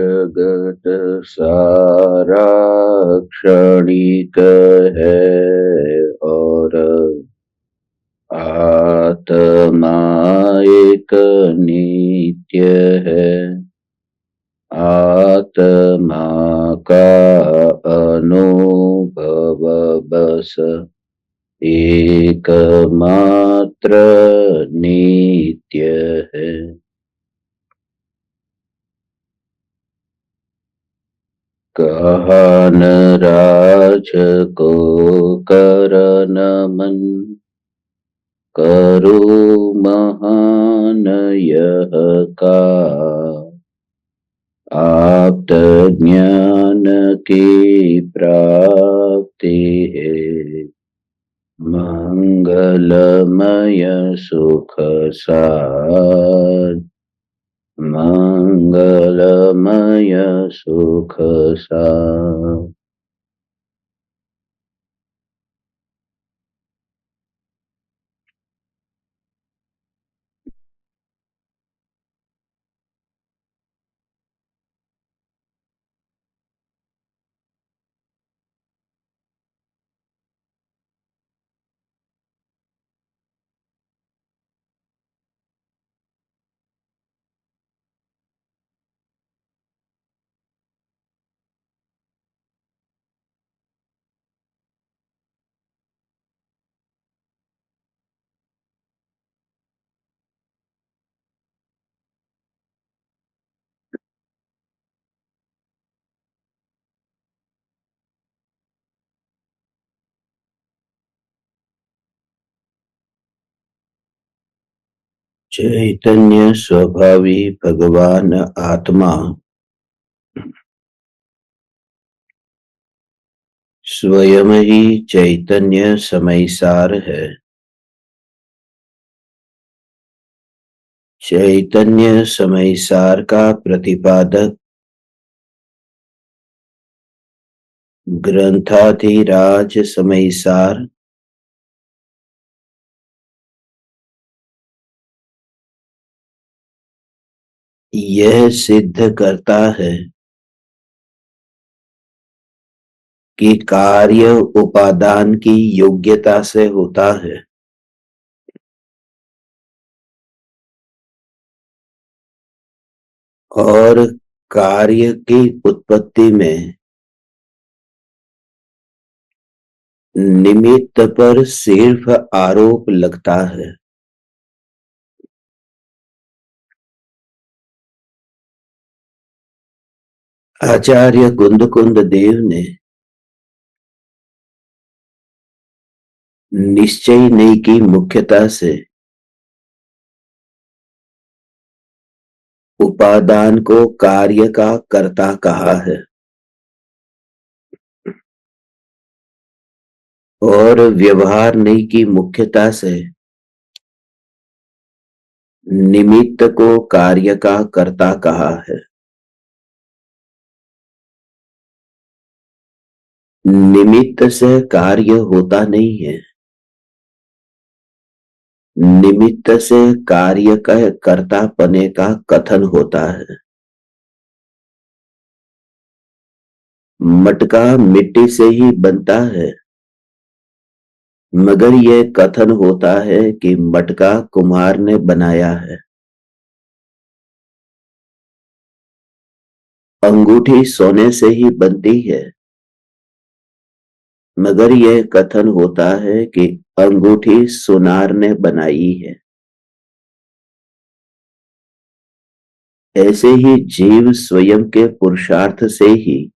जगत सारा क्षणिक है और आत्मा एक नित्य है। आत्मा का अनुभव बस एकमात्र नित्य है। कहा न राज को कर नमन, करो महान यह का। आप्त ज्ञान की प्राप्ति है, मंगलमय सुख सार। मंगलमय सुख सार। चैतन्य स्वभावी भगवान आत्मा स्वयं ही चैतन्य समयसार है। चैतन्य समयसार का प्रतिपादक ग्रंथाधिराज समयसार यह सिद्ध करता है कि कार्य उपादान की योग्यता से होता है और कार्य की उत्पत्ति में निमित्त पर सिर्फ आरोप लगता है। आचार्य कुंद देव ने निश्चय नहीं की मुख्यता से उपादान को कार्य का कर्ता कहा है और व्यवहार नहीं की मुख्यता से निमित्त को कार्य का कर्ता कहा है। निमित्त से कार्य होता नहीं है, निमित्त से कार्य का कर्ता पने का कथन होता है। मटका मिट्टी से ही बनता है, मगर यह कथन होता है कि मटका कुम्हार ने बनाया है। अंगूठी सोने से ही बनती है, मगर यह कथन होता है कि अंगूठी सुनार ने बनाई है। ऐसे ही जीव स्वयं के पुरुषार्थ से ही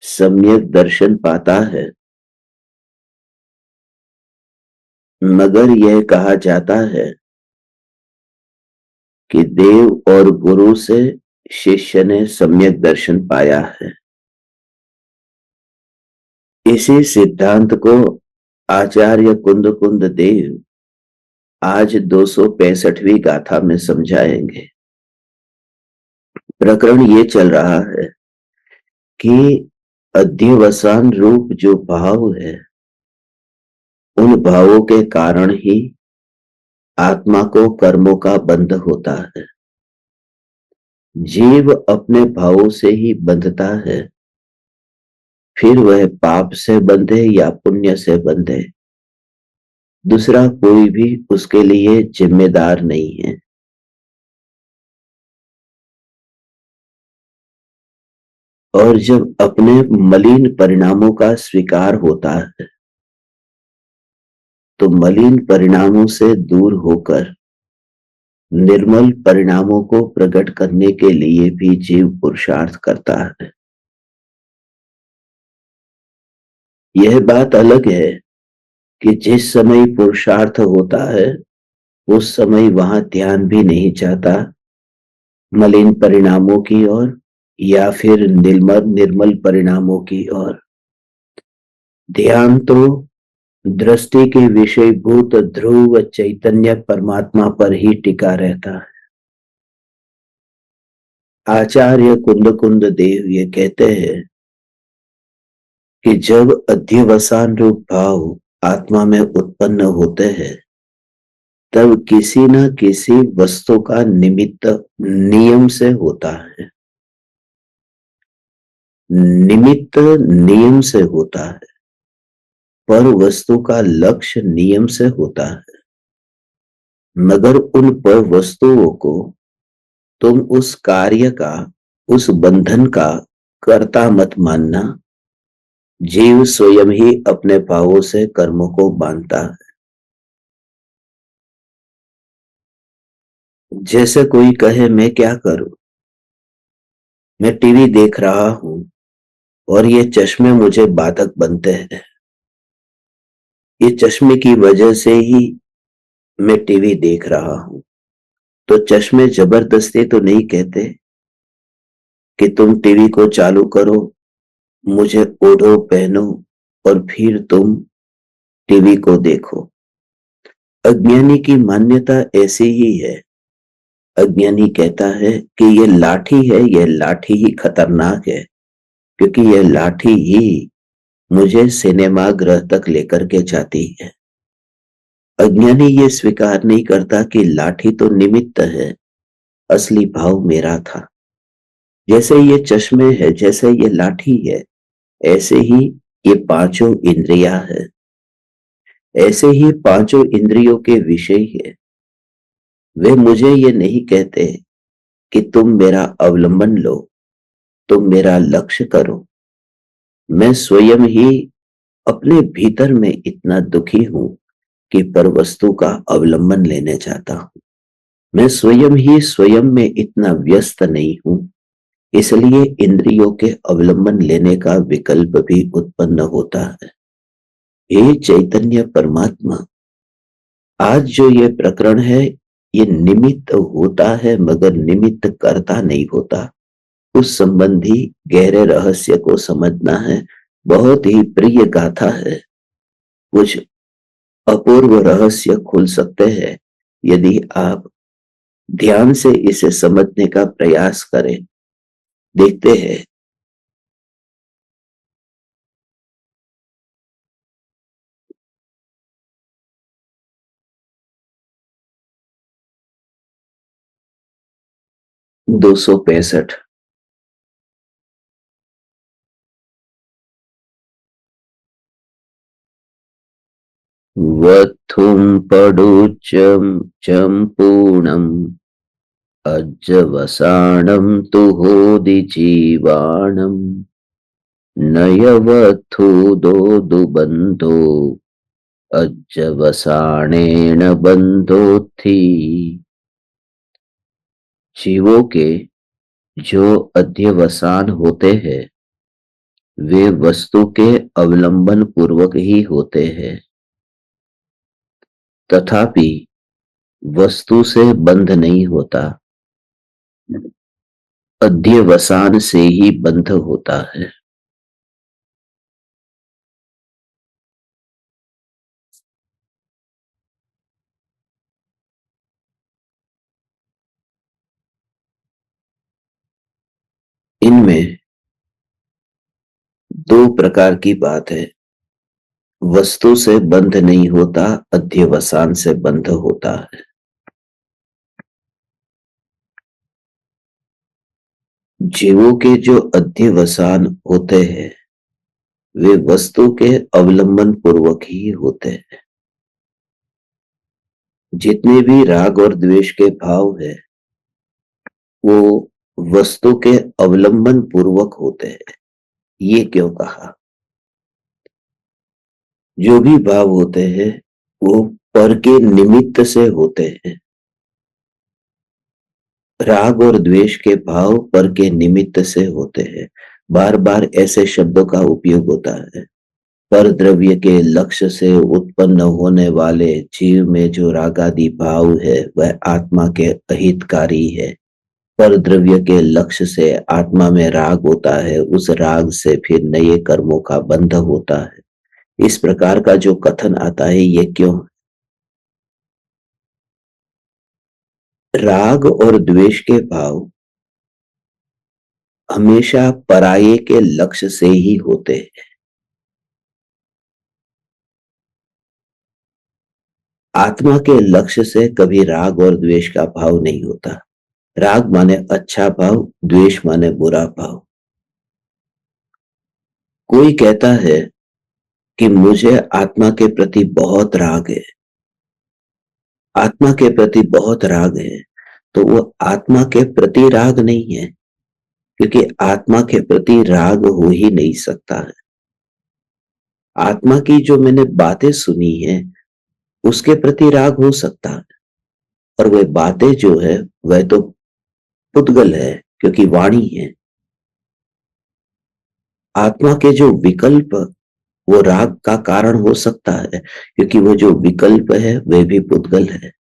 सम्यक दर्शन पाता है, मगर यह कहा जाता है कि देव और गुरु से शिष्य ने सम्यक दर्शन पाया है। इसी सिद्धांत को आचार्य कुंद देव आज 265वीं गाथा में समझाएंगे। प्रकरण ये चल रहा है कि अध्यवसान रूप जो भाव है, उन भावों के कारण ही आत्मा को कर्मों का बंध होता है। जीव अपने भावों से ही बंधता है, फिर वह पाप से बंधे या पुण्य से बंधे, दूसरा कोई भी उसके लिए जिम्मेदार नहीं है। और जब अपने मलिन परिणामों का स्वीकार होता है, तो मलिन परिणामों से दूर होकर निर्मल परिणामों को प्रकट करने के लिए भी जीव पुरुषार्थ करता है। यह बात अलग है कि जिस समय पुरुषार्थ होता है, उस समय वहां ध्यान भी नहीं चाहता मलिन परिणामों की ओर या फिर निर्मल निर्मल परिणामों की ओर। ध्यान तो दृष्टि के विषयभूत ध्रुव चैतन्य परमात्मा पर ही टिका रहता है। आचार्य कुंद कुंद देव ये कहते हैं कि जब अध्यवसान रूप भाव आत्मा में उत्पन्न होते हैं, तब किसी न किसी वस्तु का निमित्त नियम से होता है। निमित्त नियम से होता है, पर वस्तु का लक्ष्य नियम से होता है। मगर उन पर वस्तुओं को तुम उस कार्य का, उस बंधन का कर्ता मत मानना। जीव स्वयं ही अपने भावों से कर्मों को बांधता है। जैसे कोई कहे मैं क्या करूं, मैं टीवी देख रहा हूं और ये चश्मे मुझे बाधक बनते हैं, ये चश्मे की वजह से ही मैं टीवी देख रहा हूं। तो चश्मे जबरदस्ती तो नहीं कहते कि तुम टीवी को चालू करो, मुझे ओढ़ो पहनो और फिर तुम टीवी को देखो। अज्ञानी की मान्यता ऐसी ही है। अज्ञानी कहता है कि ये लाठी है, ये लाठी ही खतरनाक है, क्योंकि यह लाठी ही मुझे सिनेमा गृह तक लेकर के जाती है। अज्ञानी ये स्वीकार नहीं करता कि लाठी तो निमित्त है, असली भाव मेरा था। जैसे ये चश्मे है, जैसे ये लाठी है, ऐसे ही ये पांचों इंद्रियां है, ऐसे ही पांचों इंद्रियों के विषय है। वे मुझे ये नहीं कहते कि तुम मेरा अवलंबन लो, तुम मेरा लक्ष्य करो। मैं स्वयं ही अपने भीतर में इतना दुखी हूं कि पर वस्तु का अवलंबन लेने चाहता हूं। मैं स्वयं ही स्वयं में इतना व्यस्त नहीं हूं, इसलिए इंद्रियों के अवलंबन लेने का विकल्प भी उत्पन्न होता है। हे चैतन्य परमात्मा, आज जो ये प्रकरण है, ये निमित्त होता है मगर निमित्त करता नहीं होता। उस संबंधी गहरे रहस्य को समझना है। बहुत ही प्रिय गाथा है। कुछ अपूर्व रहस्य खुल सकते हैं यदि आप ध्यान से इसे समझने का प्रयास करें। देखते हैं। 265। वत्थुम पडुचम चम पूर्णम अज्जवसाणम तु होदि जीवाणम नयवत्थु दोदुबन्धो अज्जवसाणेन बंधोत्थि। जीवों के जो अध्यवसान होते हैं, वे वस्तु के अवलंबन पूर्वक ही होते हैं, तथापि वस्तु से बंध नहीं होता, अध्यवसान से ही बंध होता है। इनमें दो प्रकार की बात है। वस्तु से बंध नहीं होता, अध्यवसान से बंध होता है। जीवों के जो अध्यवसान होते हैं वे वस्तु के अवलंबन पूर्वक ही होते हैं। जितने भी राग और द्वेष के भाव है वो वस्तु के अवलंबन पूर्वक होते हैं। ये क्यों कहा? जो भी भाव होते हैं वो पर के निमित्त से होते हैं। राग और द्वेष के भाव पर के निमित्त से होते हैं। बार बार ऐसे शब्दों का उपयोग होता है। पर द्रव्य के लक्ष्य से उत्पन्न होने वाले जीव में जो रागादि भाव है वह आत्मा के अहितकारी है। पर द्रव्य के लक्ष्य से आत्मा में राग होता है, उस राग से फिर नए कर्मों का बंध होता है। इस प्रकार का जो कथन आता है ये क्यों? राग और द्वेष के भाव हमेशा पराये के लक्ष्य से ही होते हैं। आत्मा के लक्ष्य से कभी राग और द्वेष का भाव नहीं होता। राग माने अच्छा भाव, द्वेष माने बुरा भाव। कोई कहता है कि मुझे आत्मा के प्रति बहुत राग है, आत्मा के प्रति बहुत राग है, तो वो आत्मा के प्रति राग नहीं है, क्योंकि आत्मा के प्रति राग हो ही नहीं सकता है। आत्मा की जो मैंने बातें सुनी है उसके प्रति राग हो सकता है, और वह बातें जो है वह तो पुद्गल है क्योंकि वाणी है। आत्मा के जो विकल्प वो राग का कारण हो सकता है, क्योंकि वो जो विकल्प है वह भी पुद्गल है।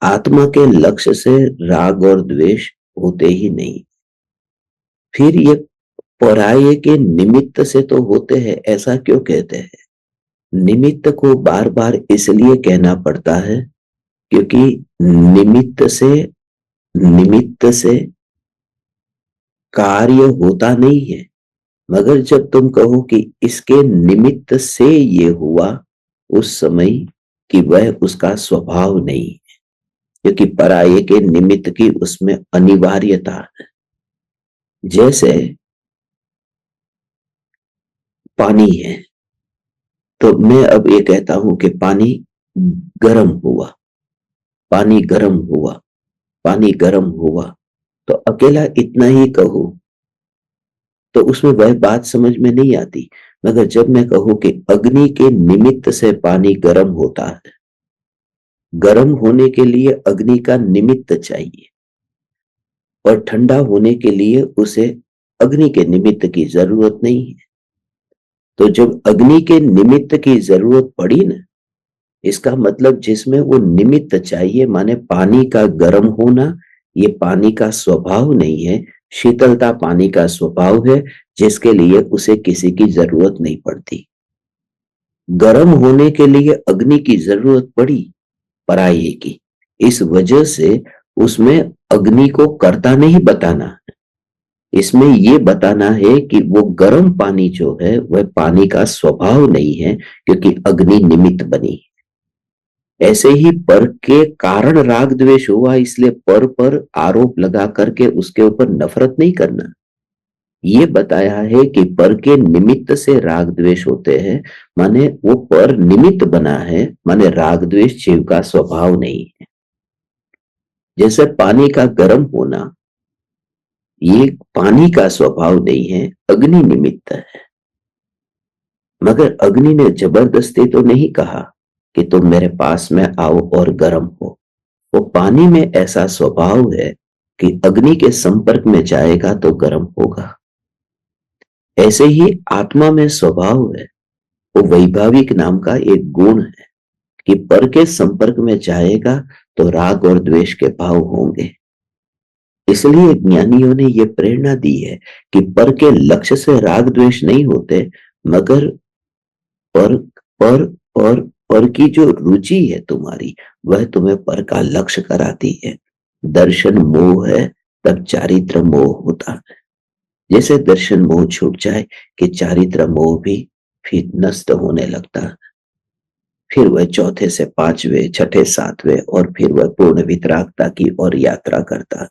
आत्मा के लक्ष्य से राग और द्वेष होते ही नहीं। फिर ये पराये के निमित्त से तो होते हैं, ऐसा क्यों कहते हैं? निमित्त को बार बार इसलिए कहना पड़ता है क्योंकि निमित्त से कार्य होता नहीं है। मगर जब तुम कहो कि इसके निमित्त से ये हुआ, उस समय कि वह उसका स्वभाव नहीं है, क्योंकि पराये के निमित्त की उसमें अनिवार्यता है। जैसे पानी है, तो मैं अब ये कहता हूं कि पानी गर्म हुआ, पानी गर्म हुआ, पानी गर्म हुआ, तो अकेला इतना ही कहूं तो उसमें वह बात समझ में नहीं आती। मगर जब मैं कहूं कि अग्नि के निमित्त से पानी गर्म होता है, गर्म होने के लिए अग्नि का निमित्त चाहिए, और ठंडा होने के लिए उसे अग्नि के निमित्त की जरूरत नहीं है। तो जब अग्नि के निमित्त की जरूरत पड़ी ना, इसका मतलब जिसमें वो निमित्त चाहिए, माने पानी का गर्म होना, ये पानी का स्वभाव नहीं है। शीतलता पानी का स्वभाव है, जिसके लिए उसे किसी की जरूरत नहीं पड़ती। गर्म होने के लिए अग्नि की जरूरत पड़ी, पराये की। इस वजह से उसमें अग्नि को कर्ता नहीं बताना, इसमें ये बताना है कि वो गर्म पानी जो है वह पानी का स्वभाव नहीं है, क्योंकि अग्नि निमित्त बनी। ऐसे ही पर के कारण राग द्वेष हुआ, इसलिए पर आरोप लगा करके उसके ऊपर नफरत नहीं करना। ये बताया है कि पर के निमित्त से राग द्वेष होते हैं, माने वो पर निमित्त बना है, माने राग द्वेष जीव का स्वभाव नहीं है। जैसे पानी का गर्म होना, ये पानी का स्वभाव नहीं है, अग्नि निमित्त है। मगर अग्नि ने जबरदस्ती तो नहीं कहा कि तुम मेरे पास में आओ और गर्म हो। वो पानी में ऐसा स्वभाव है कि अग्नि के संपर्क में जाएगा तो गर्म होगा। ऐसे ही आत्मा में स्वभाव है, वो वैभाविक नाम का एक गुण है कि पर के संपर्क में जाएगा तो राग और द्वेष के भाव होंगे। इसलिए ज्ञानियों ने यह प्रेरणा दी है कि पर के लक्ष्य से राग द्वेष नहीं होते, मगर पर पर पर पर की जो रुचि है तुम्हारी, वह तुम्हें पर का लक्ष्य कराती है। दर्शन मोह है तब चारित्र मोह होता है। जैसे दर्शन मोह छूट जाए कि चारित्र मोह भी फिर नष्ट होने लगता है। फिर वह चौथे से पांचवें, छठे सातवें, और फिर वह पूर्ण वितरागता की ओर यात्रा करता है।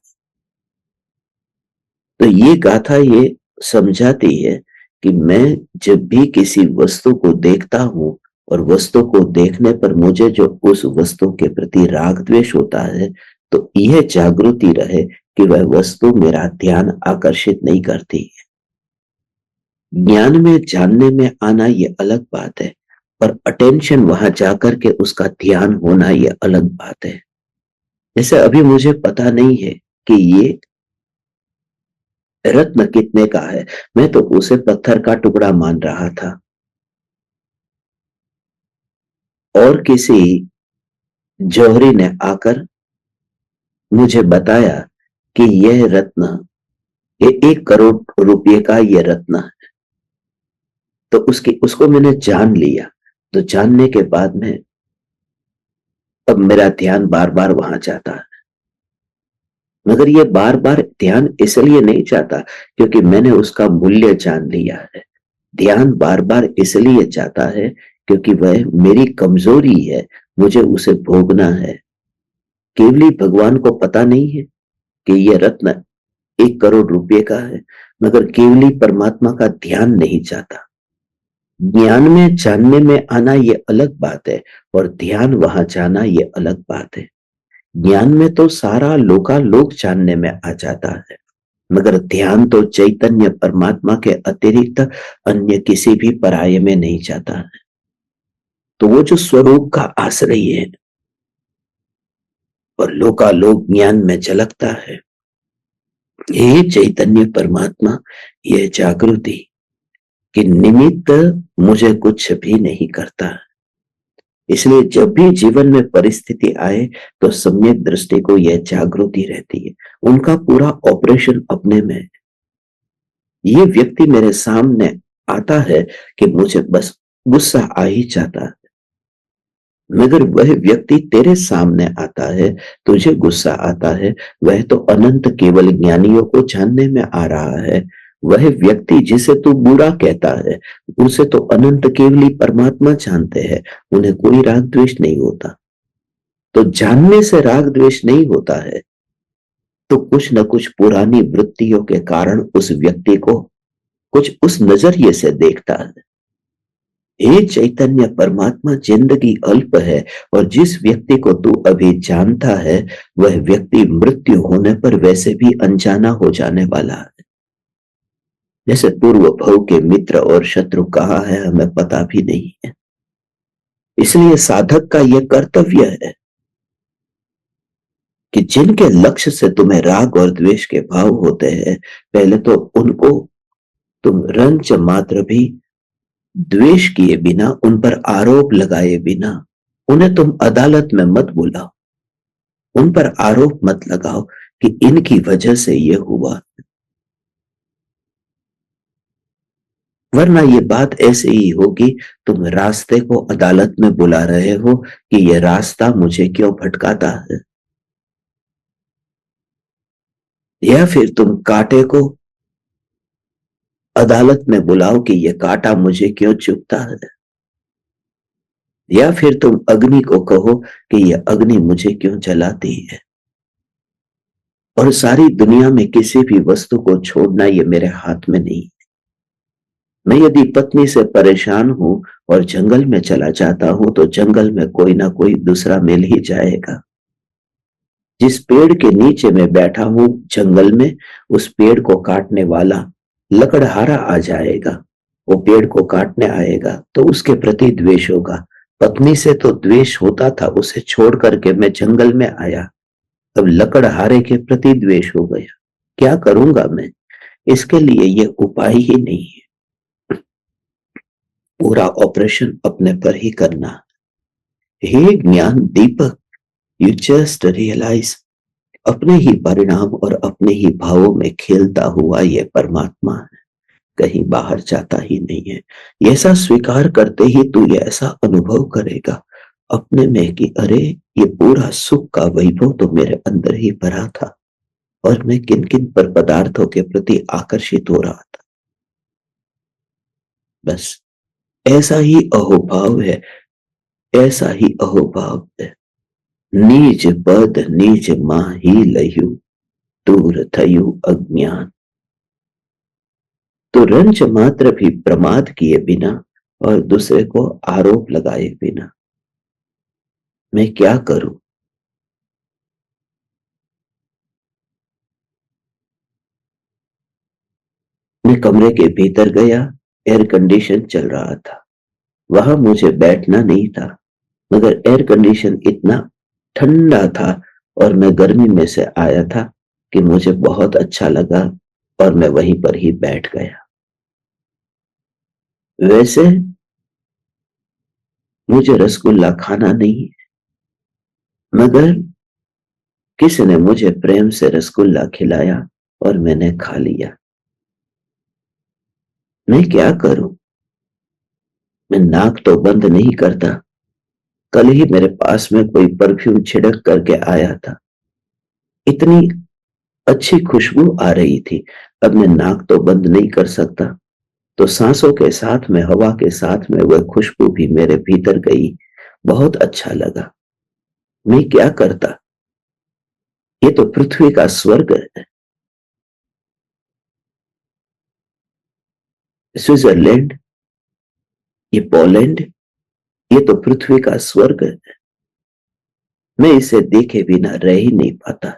तो तो ये गाथा ये समझाती है कि मैं जब भी किसी वस्तु को देखता हूँ और वस्तु को देखने पर मुझे जो उस वस्तु के प्रति राग द्वेष होता है, तो यह जागृति रहे कि वह वस्तु मेरा ध्यान आकर्षित नहीं करती। ज्ञान में जानने में आना ये अलग बात है, पर अटेंशन वहां जाकर के उसका ध्यान होना ये अलग बात है। जैसे अभी मुझे पता नहीं है कि ये रत्न कितने का है, मैं तो उसे पत्थर का टुकड़ा मान रहा था। और किसी जौहरी ने आकर मुझे बताया कि यह रत्न, ये 1 करोड़ रुपए का ये रत्न है। तो उसको मैंने जान लिया। तो जानने के बाद में अब मेरा ध्यान बार बार वहां जाता है, मगर ये बार बार ध्यान इसलिए नहीं जाता क्योंकि मैंने उसका मूल्य जान लिया है। ध्यान बार बार इसलिए जाता है क्योंकि वह मेरी कमजोरी है, मुझे उसे भोगना है। केवली भगवान को पता नहीं है कि यह रत्न 1 करोड़ रुपए का है, मगर केवली परमात्मा का ध्यान नहीं जाता। ज्ञान में जानने में आना ये अलग बात है और ध्यान वहां जाना ये अलग बात है। ज्ञान में तो सारा लोकालोक जानने में आ जाता है, मगर ध्यान तो चैतन्य परमात्मा के अतिरिक्त अन्य किसी भी पराये में नहीं जाता है। तो वो जो स्वरूप का आश्रय है और लोकालोक ज्ञान में झलकता है, ये चैतन्य परमात्मा, ये जागृति कि निमित्त मुझे कुछ भी नहीं करता। इसलिए जब भी जीवन में परिस्थिति आए तो सम्यक दृष्टि को यह जागृति रहती है। उनका पूरा ऑपरेशन अपने में है। ये व्यक्ति मेरे सामने आता है कि मुझे बस गुस्सा आ ही जाता है, मगर वह व्यक्ति तेरे सामने आता है, तुझे गुस्सा आता है, वह तो अनंत केवल ज्ञानियों को जानने में आ रहा है। वह व्यक्ति जिसे तू बुरा कहता है, उसे तो अनंत केवली परमात्मा जानते हैं, उन्हें कोई राग द्वेष नहीं होता। तो जानने से राग द्वेष नहीं होता है, तो कुछ न कुछ पुरानी वृत्तियों के कारण उस व्यक्ति को कुछ उस नजरिए से देखता है। हे चैतन्य परमात्मा, जिंदगी अल्प है और जिस व्यक्ति को तू अभी जानता है, वह व्यक्ति मृत्यु होने पर वैसे भी अनजाना हो जाने वाला है। जैसे पूर्व भव के मित्र और शत्रु कहाँ है हमें पता भी नहीं है। इसलिए साधक का यह कर्तव्य है कि जिनके लक्ष्य से तुम्हें राग और द्वेष के भाव होते हैं, पहले तो उनको तुम रंच मात्र भी द्वेष किए बिना, उन पर आरोप लगाए बिना, उन्हें तुम अदालत में मत बुलाओ, उन पर आरोप मत लगाओ कि इनकी वजह से ये हुआ। वरना ये बात ऐसे ही होगी, तुम रास्ते को अदालत में बुला रहे हो कि यह रास्ता मुझे क्यों भटकाता है, या फिर तुम कांटे को अदालत में बुलाओ कि यह कांटा मुझे क्यों चुभता है, या फिर तुम अग्नि को कहो कि यह अग्नि मुझे क्यों जलाती है। और सारी दुनिया में किसी भी वस्तु को छोड़ना ये मेरे हाथ में नहीं। मैं यदि पत्नी से परेशान हूं और जंगल में चला जाता हूं, तो जंगल में कोई ना कोई दूसरा मिल ही जाएगा। जिस पेड़ के नीचे मैं बैठा हूं जंगल में, उस पेड़ को काटने वाला लकड़हारा आ जाएगा, वो पेड़ को काटने आएगा तो उसके प्रति द्वेष होगा। पत्नी से तो द्वेष होता था, उसे छोड़ करके मैं जंगल में आया, अब लकड़हारे के प्रति द्वेष हो गया। क्या करूंगा मैं? इसके लिए ये उपाय ही नहीं है। पूरा ऑपरेशन अपने पर ही करना। हे ज्ञान दीपक, यू जस्ट रियलाइज, अपने ही परिणाम और अपने ही भावों में खेलता हुआ ये परमात्मा है, कहीं बाहर जाता ही नहीं है। ऐसा स्वीकार करते ही तू ये ऐसा अनुभव करेगा अपने में कि अरे, ये पूरा सुख का वैभव तो मेरे अंदर ही भरा था और मैं किन किन पर पदार्थों के प्रति आकर्षित हो रहा था। बस ऐसा ही अहोभाव है, ऐसा ही अहोभाव है। नीज पद नीज माही लयु, दूर थयु अज्ञान। तो रंच मात्र भी प्रमाद किए बिना और दूसरे को आरोप लगाए बिना मैं क्या करूं? मैं कमरे के भीतर गया। एयर कंडीशन चल रहा था। वहां मुझे बैठना नहीं था, मगर एयर कंडीशन इतना ठंडा था और मैं गर्मी में से आया था कि मुझे बहुत अच्छा लगा और मैं वहीं पर ही बैठ गया। वैसे मुझे रसगुल्ला खाना नहीं है, मगर किसी ने मुझे प्रेम से रसगुल्ला खिलाया और मैंने खा लिया। मैं क्या करूं? मैं नाक तो बंद नहीं करता। कल ही मेरे पास में कोई परफ्यूम छिड़क करके आया था। इतनी अच्छी खुशबू आ रही थी। अब मैं नाक तो बंद नहीं कर सकता, तो सांसों के साथ में, हवा के साथ में वह खुशबू भी मेरे भीतर गई। बहुत अच्छा लगा। मैं क्या करता? ये तो पृथ्वी का स्वर्ग है। स्विट्जरलैंड, ये पोलैंड, ये तो पृथ्वी का स्वर्ग है। मैं इसे देखे बिना रह ही नहीं पाता।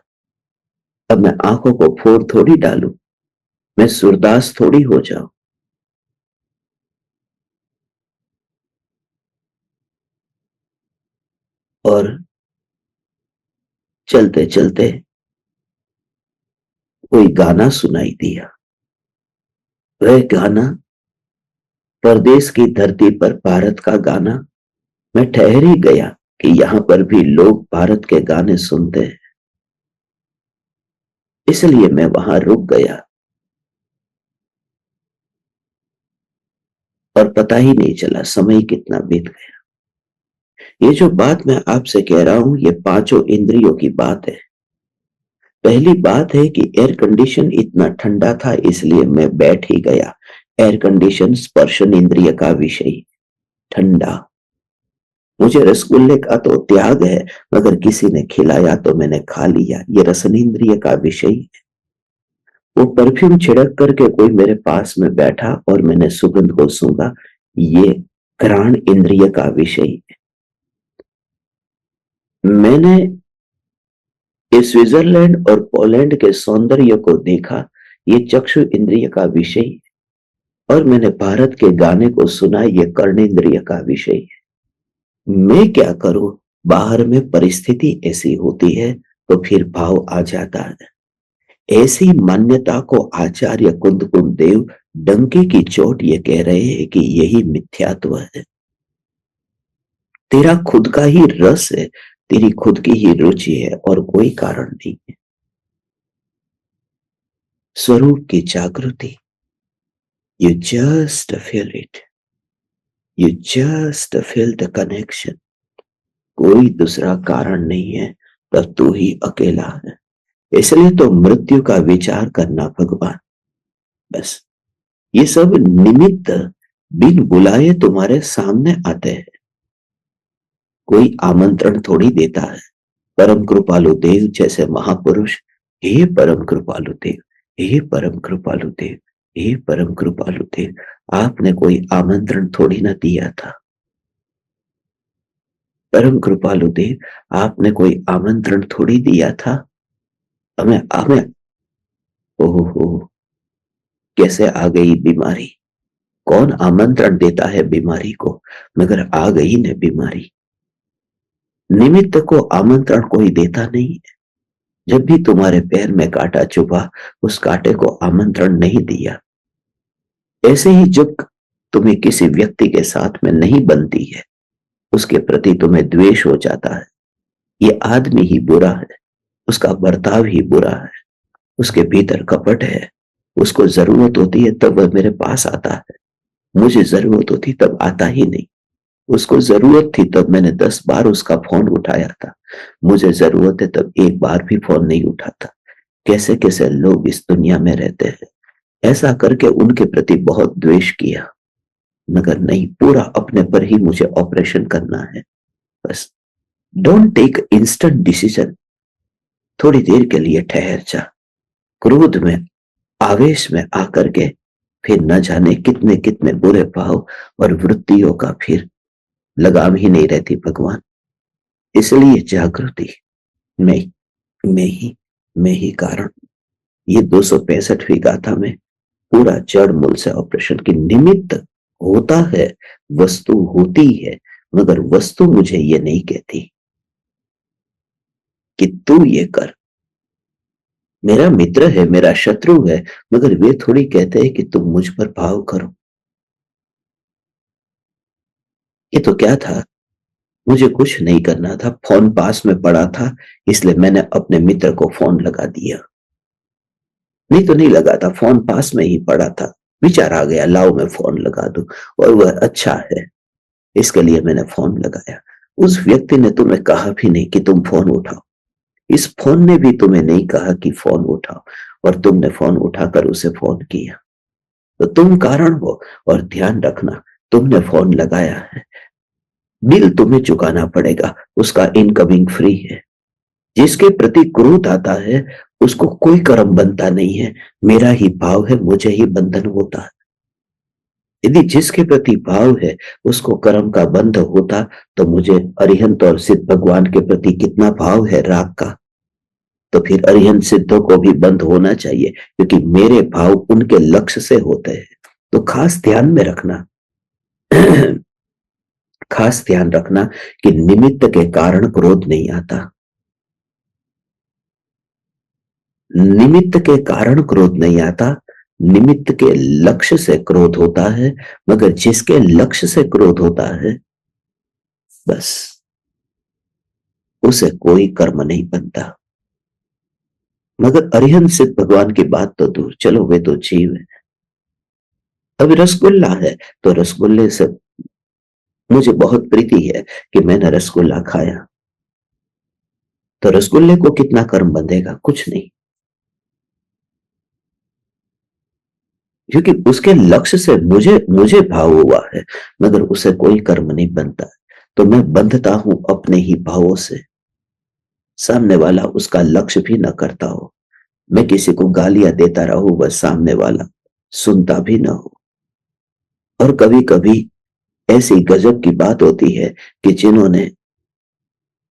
अब मैं आंखों को फोड़ थोड़ी डालूं, मैं सूरदास थोड़ी हो जाऊं। और चलते चलते कोई गाना सुनाई दिया। वह गाना परदेश की धरती पर भारत का गाना। मैं ठहर ही गया कि यहां पर भी लोग भारत के गाने सुनते हैं, इसलिए मैं वहां रुक गया और पता ही नहीं चला समय कितना बीत गया। ये जो बात मैं आपसे कह रहा हूं, ये पांचों इंद्रियों की बात है। पहली बात है कि एयर कंडीशन इतना ठंडा था, इसलिए मैं बैठ ही गया। एयर कंडीशन स्पर्शन इंद्रिय का विषय। ठंडा। मुझे रसगुल्ले का तो त्याग है, मगर किसी ने खिलाया तो मैंने खा लिया। ये रसन इंद्रिय का विषय है। वो परफ्यूम छिड़क करके कोई मेरे पास में बैठा और मैंने सुगंध को सूंघा। ये घ्राण इंद्रिय का विषय है। मैंने इस स्विट्जरलैंड और पोलैंड के सौंदर्य को देखा। ये चक्षु इंद्रिय का विषय है। और मैंने भारत के गाने को सुना। ये कर्णेंद्रिय का विषय है। मैं क्या करूं? बाहर में परिस्थिति ऐसी होती है तो फिर भाव आ जाता है। ऐसी मान्यता को आचार्य कुंदकुंड देव डंके की चोट ये कह रहे हैं कि यही मिथ्यात्व है। तेरा खुद का ही रस है, तेरी खुद की ही रुचि है और कोई कारण नहीं है। स्वरूप की जागृति। You just feel it. You just feel the connection. कोई दूसरा कारण नहीं है, तब तू ही अकेला है। इसलिए तो मृत्यु का विचार करना भगवान। बस ये सब निमित्त बिन बुलाए तुम्हारे सामने आते हैं। कोई आमंत्रण थोड़ी देता है। परम कृपालु देव जैसे महापुरुष, हे परम कृपालु देव, हे परम कृपालु देव, हे परम कृपालु देव, आपने कोई आमंत्रण थोड़ी ना दिया था। परम कृपालु देव, आपने कोई आमंत्रण थोड़ी दिया था। हमें हमें ओहो, कैसे आ गई बीमारी। कौन आमंत्रण देता है बीमारी को, मगर आ गई न बीमारी। निमित्त को आमंत्रण कोई देता नहीं है। जब भी तुम्हारे पैर में कांटा चुभा, उस कांटे को आमंत्रण नहीं दिया। ऐसे ही जब तुम्हें किसी व्यक्ति के साथ में नहीं बनती है, उसके प्रति तुम्हें द्वेष हो जाता है। ये आदमी ही बुरा है, उसका बर्ताव ही बुरा है, उसके भीतर कपट है। उसको जरूरत होती है तब वह मेरे पास आता है, मुझे जरूरत होती तब आता ही नहीं। उसको जरूरत थी तब मैंने 10 बार उसका फोन उठाया था, मुझे जरूरत है तब एक बार भी फोन नहीं उठाता। कैसे कैसे लोग इस दुनिया में रहते हैं। ऐसा करके उनके प्रति बहुत द्वेष किया, मगर नहीं, पूरा अपने पर ही मुझे ऑपरेशन करना है। बस डोंट टेक इंस्टेंट डिसीजन। थोड़ी देर के लिए ठहर जा। क्रोध में, आवेश में आकर के फिर न जाने कितने कितने बुरे भाव और वृत्तियों का फिर लगाम ही नहीं रहती भगवान। इसलिए जागृति मैं मैं ही कारण। ये 265वीं गाथा में पूरा जड़ मूल से ऑपरेशन की निमित्त होता है, वस्तु होती है, मगर वस्तु मुझे ये नहीं कहती कि तू ये कर। मेरा मित्र है, मेरा शत्रु है, मगर वे थोड़ी कहते हैं कि तुम मुझ पर भाव करो। ये तो क्या था, मुझे कुछ नहीं करना था, फोन पास में पड़ा था, इसलिए मैंने अपने मित्र को फोन लगा दिया। नहीं तो नहीं लगा था, फोन पास में ही पड़ा था, विचार आ गया लाओ मैं फोन लगा दूं, और वह अच्छा है इसके लिए मैंने फोन लगाया। उस व्यक्ति ने तुम्हें कहा भी नहीं कि तुम फोन उठाओ, इस फोन ने भी तुम्हें नहीं कहा कि फोन उठाओ, और तुमने फोन उठाकर उसे फोन किया। तो तुम कारण हो, और ध्यान रखना तुमने फोन लगाया है, बिल तुम्हें चुकाना पड़ेगा, उसका इनकमिंग फ्री है। जिसके प्रति क्रोध आता है उसको कोई कर्म बनता नहीं है, मेरा ही भाव है, मुझे ही बंधन होता है। यदि जिसके प्रति भाव है उसको कर्म का बंध होता, तो मुझे अरिहंत और सिद्ध भगवान के प्रति कितना भाव है राग का, तो फिर अरिहंत सिद्धों को भी बंध होना चाहिए, क्योंकि मेरे भाव उनके लक्ष्य से होते हैं। तो खास ध्यान में रखना खास ध्यान रखना कि निमित्त के कारण क्रोध नहीं आता, निमित्त के कारण क्रोध नहीं आता, निमित्त के लक्ष्य से क्रोध होता है। मगर जिसके लक्ष्य से क्रोध होता है बस उसे कोई कर्म नहीं बनता। मगर अरिहंत सिद्ध भगवान की बात तो दूर, चलो वे तो जीव है। अभी रसगुल्ला है तो रसगुल्ले से मुझे बहुत प्रीति है कि मैंने रसगुल्ला खाया, तो रसगुल्ले को कितना कर्म बंधेगा, कुछ नहीं, क्योंकि उसके लक्ष्य से मुझे मुझे भाव हुआ है, मगर उसे कोई कर्म नहीं बनता। तो मैं बंधता हूं अपने ही भावों से, सामने वाला उसका लक्ष्य भी न करता हो, मैं किसी को गालियां देता रहूं, बस सामने वाला सुनता भी ना हो। और कभी कभी ऐसी गजब की बात होती है कि जिन्होंने,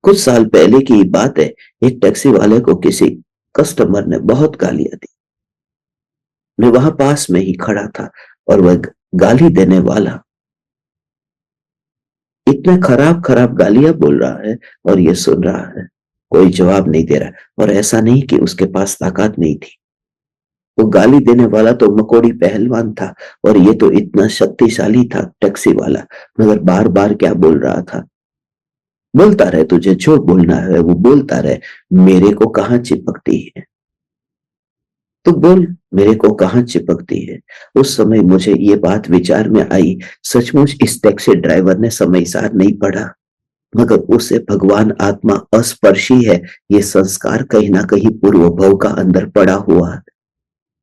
कुछ साल पहले की बात है, एक टैक्सी वाले को किसी कस्टमर ने बहुत गालियां दी। मैं वहां पास में ही खड़ा था, और वह गाली देने वाला इतने खराब खराब गालियां बोल रहा है और ये सुन रहा है, कोई जवाब नहीं दे रहा। और ऐसा नहीं कि उसके पास ताकत नहीं थी, वो गाली देने वाला तो मकोड़ी पहलवान था, और ये तो इतना शक्तिशाली था टैक्सी वाला, मगर बार बार क्या बोल रहा था, बोलता रहे, तुझे जो बोलना है वो बोलता रहे, मेरे को कहाँ चिपकती है, तो बोल, मेरे को कहाँ चिपकती है। उस समय मुझे ये बात विचार में आई, सचमुच इस टैक्सी ड्राइवर ने समय सार नहीं पढ़ा, मगर उसे भगवान आत्मा अस्पर्शी है, ये संस्कार कहीं ना कहीं पूर्व भव का अंदर पड़ा हुआ है।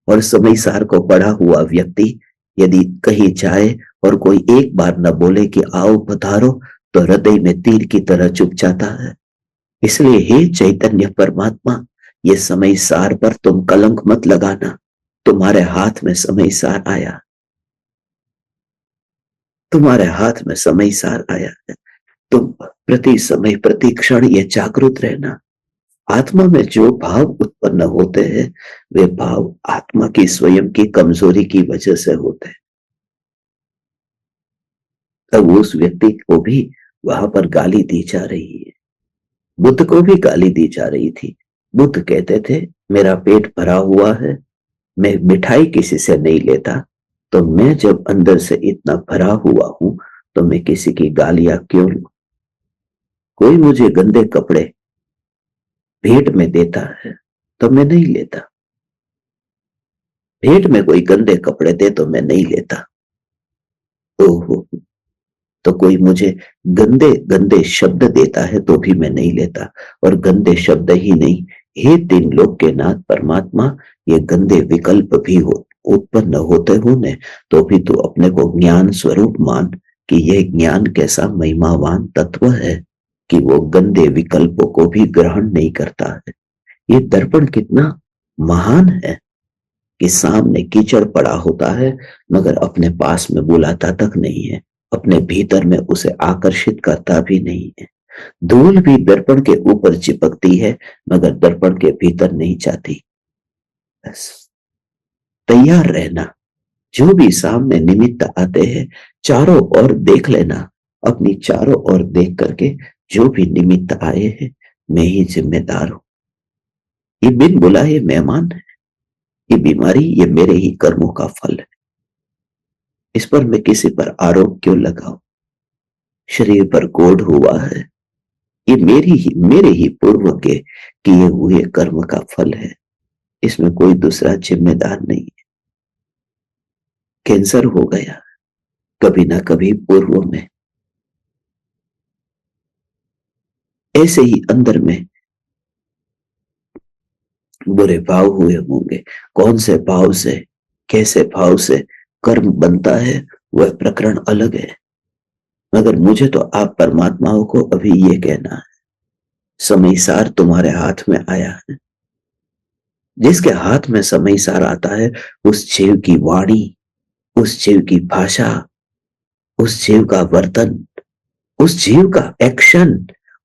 और समय सार को पढ़ा हुआ व्यक्ति यदि कहीं जाए और कोई एक बार न बोले कि आओ पधारो, तो हृदय में तीर की तरह चुभ जाता है। इसलिए हे चैतन्य परमात्मा, ये समय सार पर तुम कलंक मत लगाना, तुम्हारे हाथ में समय सार आया, तुम्हारे हाथ में समय सार आया है। तुम प्रति समय प्रति क्षण ये जागरूक रहना, आत्मा में जो भाव उत्पन्न होते हैं वे भाव आत्मा की स्वयं की कमजोरी की वजह से होते हैं। तब उस व्यक्ति को भी वहां पर गाली दी जा रही है, बुद्ध को भी गाली दी जा रही थी। बुद्ध कहते थे मेरा पेट भरा हुआ है, मैं मिठाई किसी से नहीं लेता, तो मैं जब अंदर से इतना भरा हुआ हूं तो मैं किसी की गालियां क्यों लूं। कोई मुझे गंदे कपड़े भेंट में देता है तो मैं नहीं लेता, भेंट में कोई गंदे कपड़े दे तो मैं नहीं लेता। ओहो, तो कोई मुझे गंदे गंदे शब्द देता है तो भी मैं नहीं लेता। और गंदे शब्द ही नहीं, हे तीन लोक के नाथ परमात्मा, ये गंदे विकल्प भी हो उत्पन्न होते होने तो भी तू अपने को ज्ञान स्वरूप मान कि यह ज्ञान कैसा महिमावान तत्व है कि वो गंदे विकल्पों को भी ग्रहण नहीं करता है। ये दर्पण कितना महान है, कि सामने कीचड़ पड़ा होता है मगर अपने पास में बुलाता तक नहीं है, अपने भीतर में उसे आकर्षित करता भी नहीं है। धूल भी दर्पण के ऊपर चिपकती है मगर दर्पण के भीतर नहीं जाती। बस तैयार रहना, जो भी सामने निमित्त आते हैं चारों ओर देख लेना, अपनी चारों ओर देख करके जो भी निमित्त आए हैं मैं ही जिम्मेदार हूं। ये बिन बुलाए मेहमान है, ये बीमारी ये मेरे ही कर्मों का फल है। इस पर मैं किसी पर आरोप क्यों लगाऊं? शरीर पर कोढ़ हुआ है, ये मेरे ही पूर्व के किए हुए कर्म का फल है। इसमें कोई दूसरा जिम्मेदार नहीं है। कैंसर हो गया कभी ना कभी पूर्व में, ऐसे ही अंदर में बुरे भाव हुए होंगे। कौन से भाव से, कैसे भाव से कर्म बनता है वह प्रकरण अलग है। मगर मुझे तो आप परमात्माओं को अभी ये कहना है, समयसार तुम्हारे हाथ में आया है। जिसके हाथ में समयसार आता है उस जीव की वाणी, उस जीव की भाषा, उस जीव का वर्तन, उस जीव का एक्शन,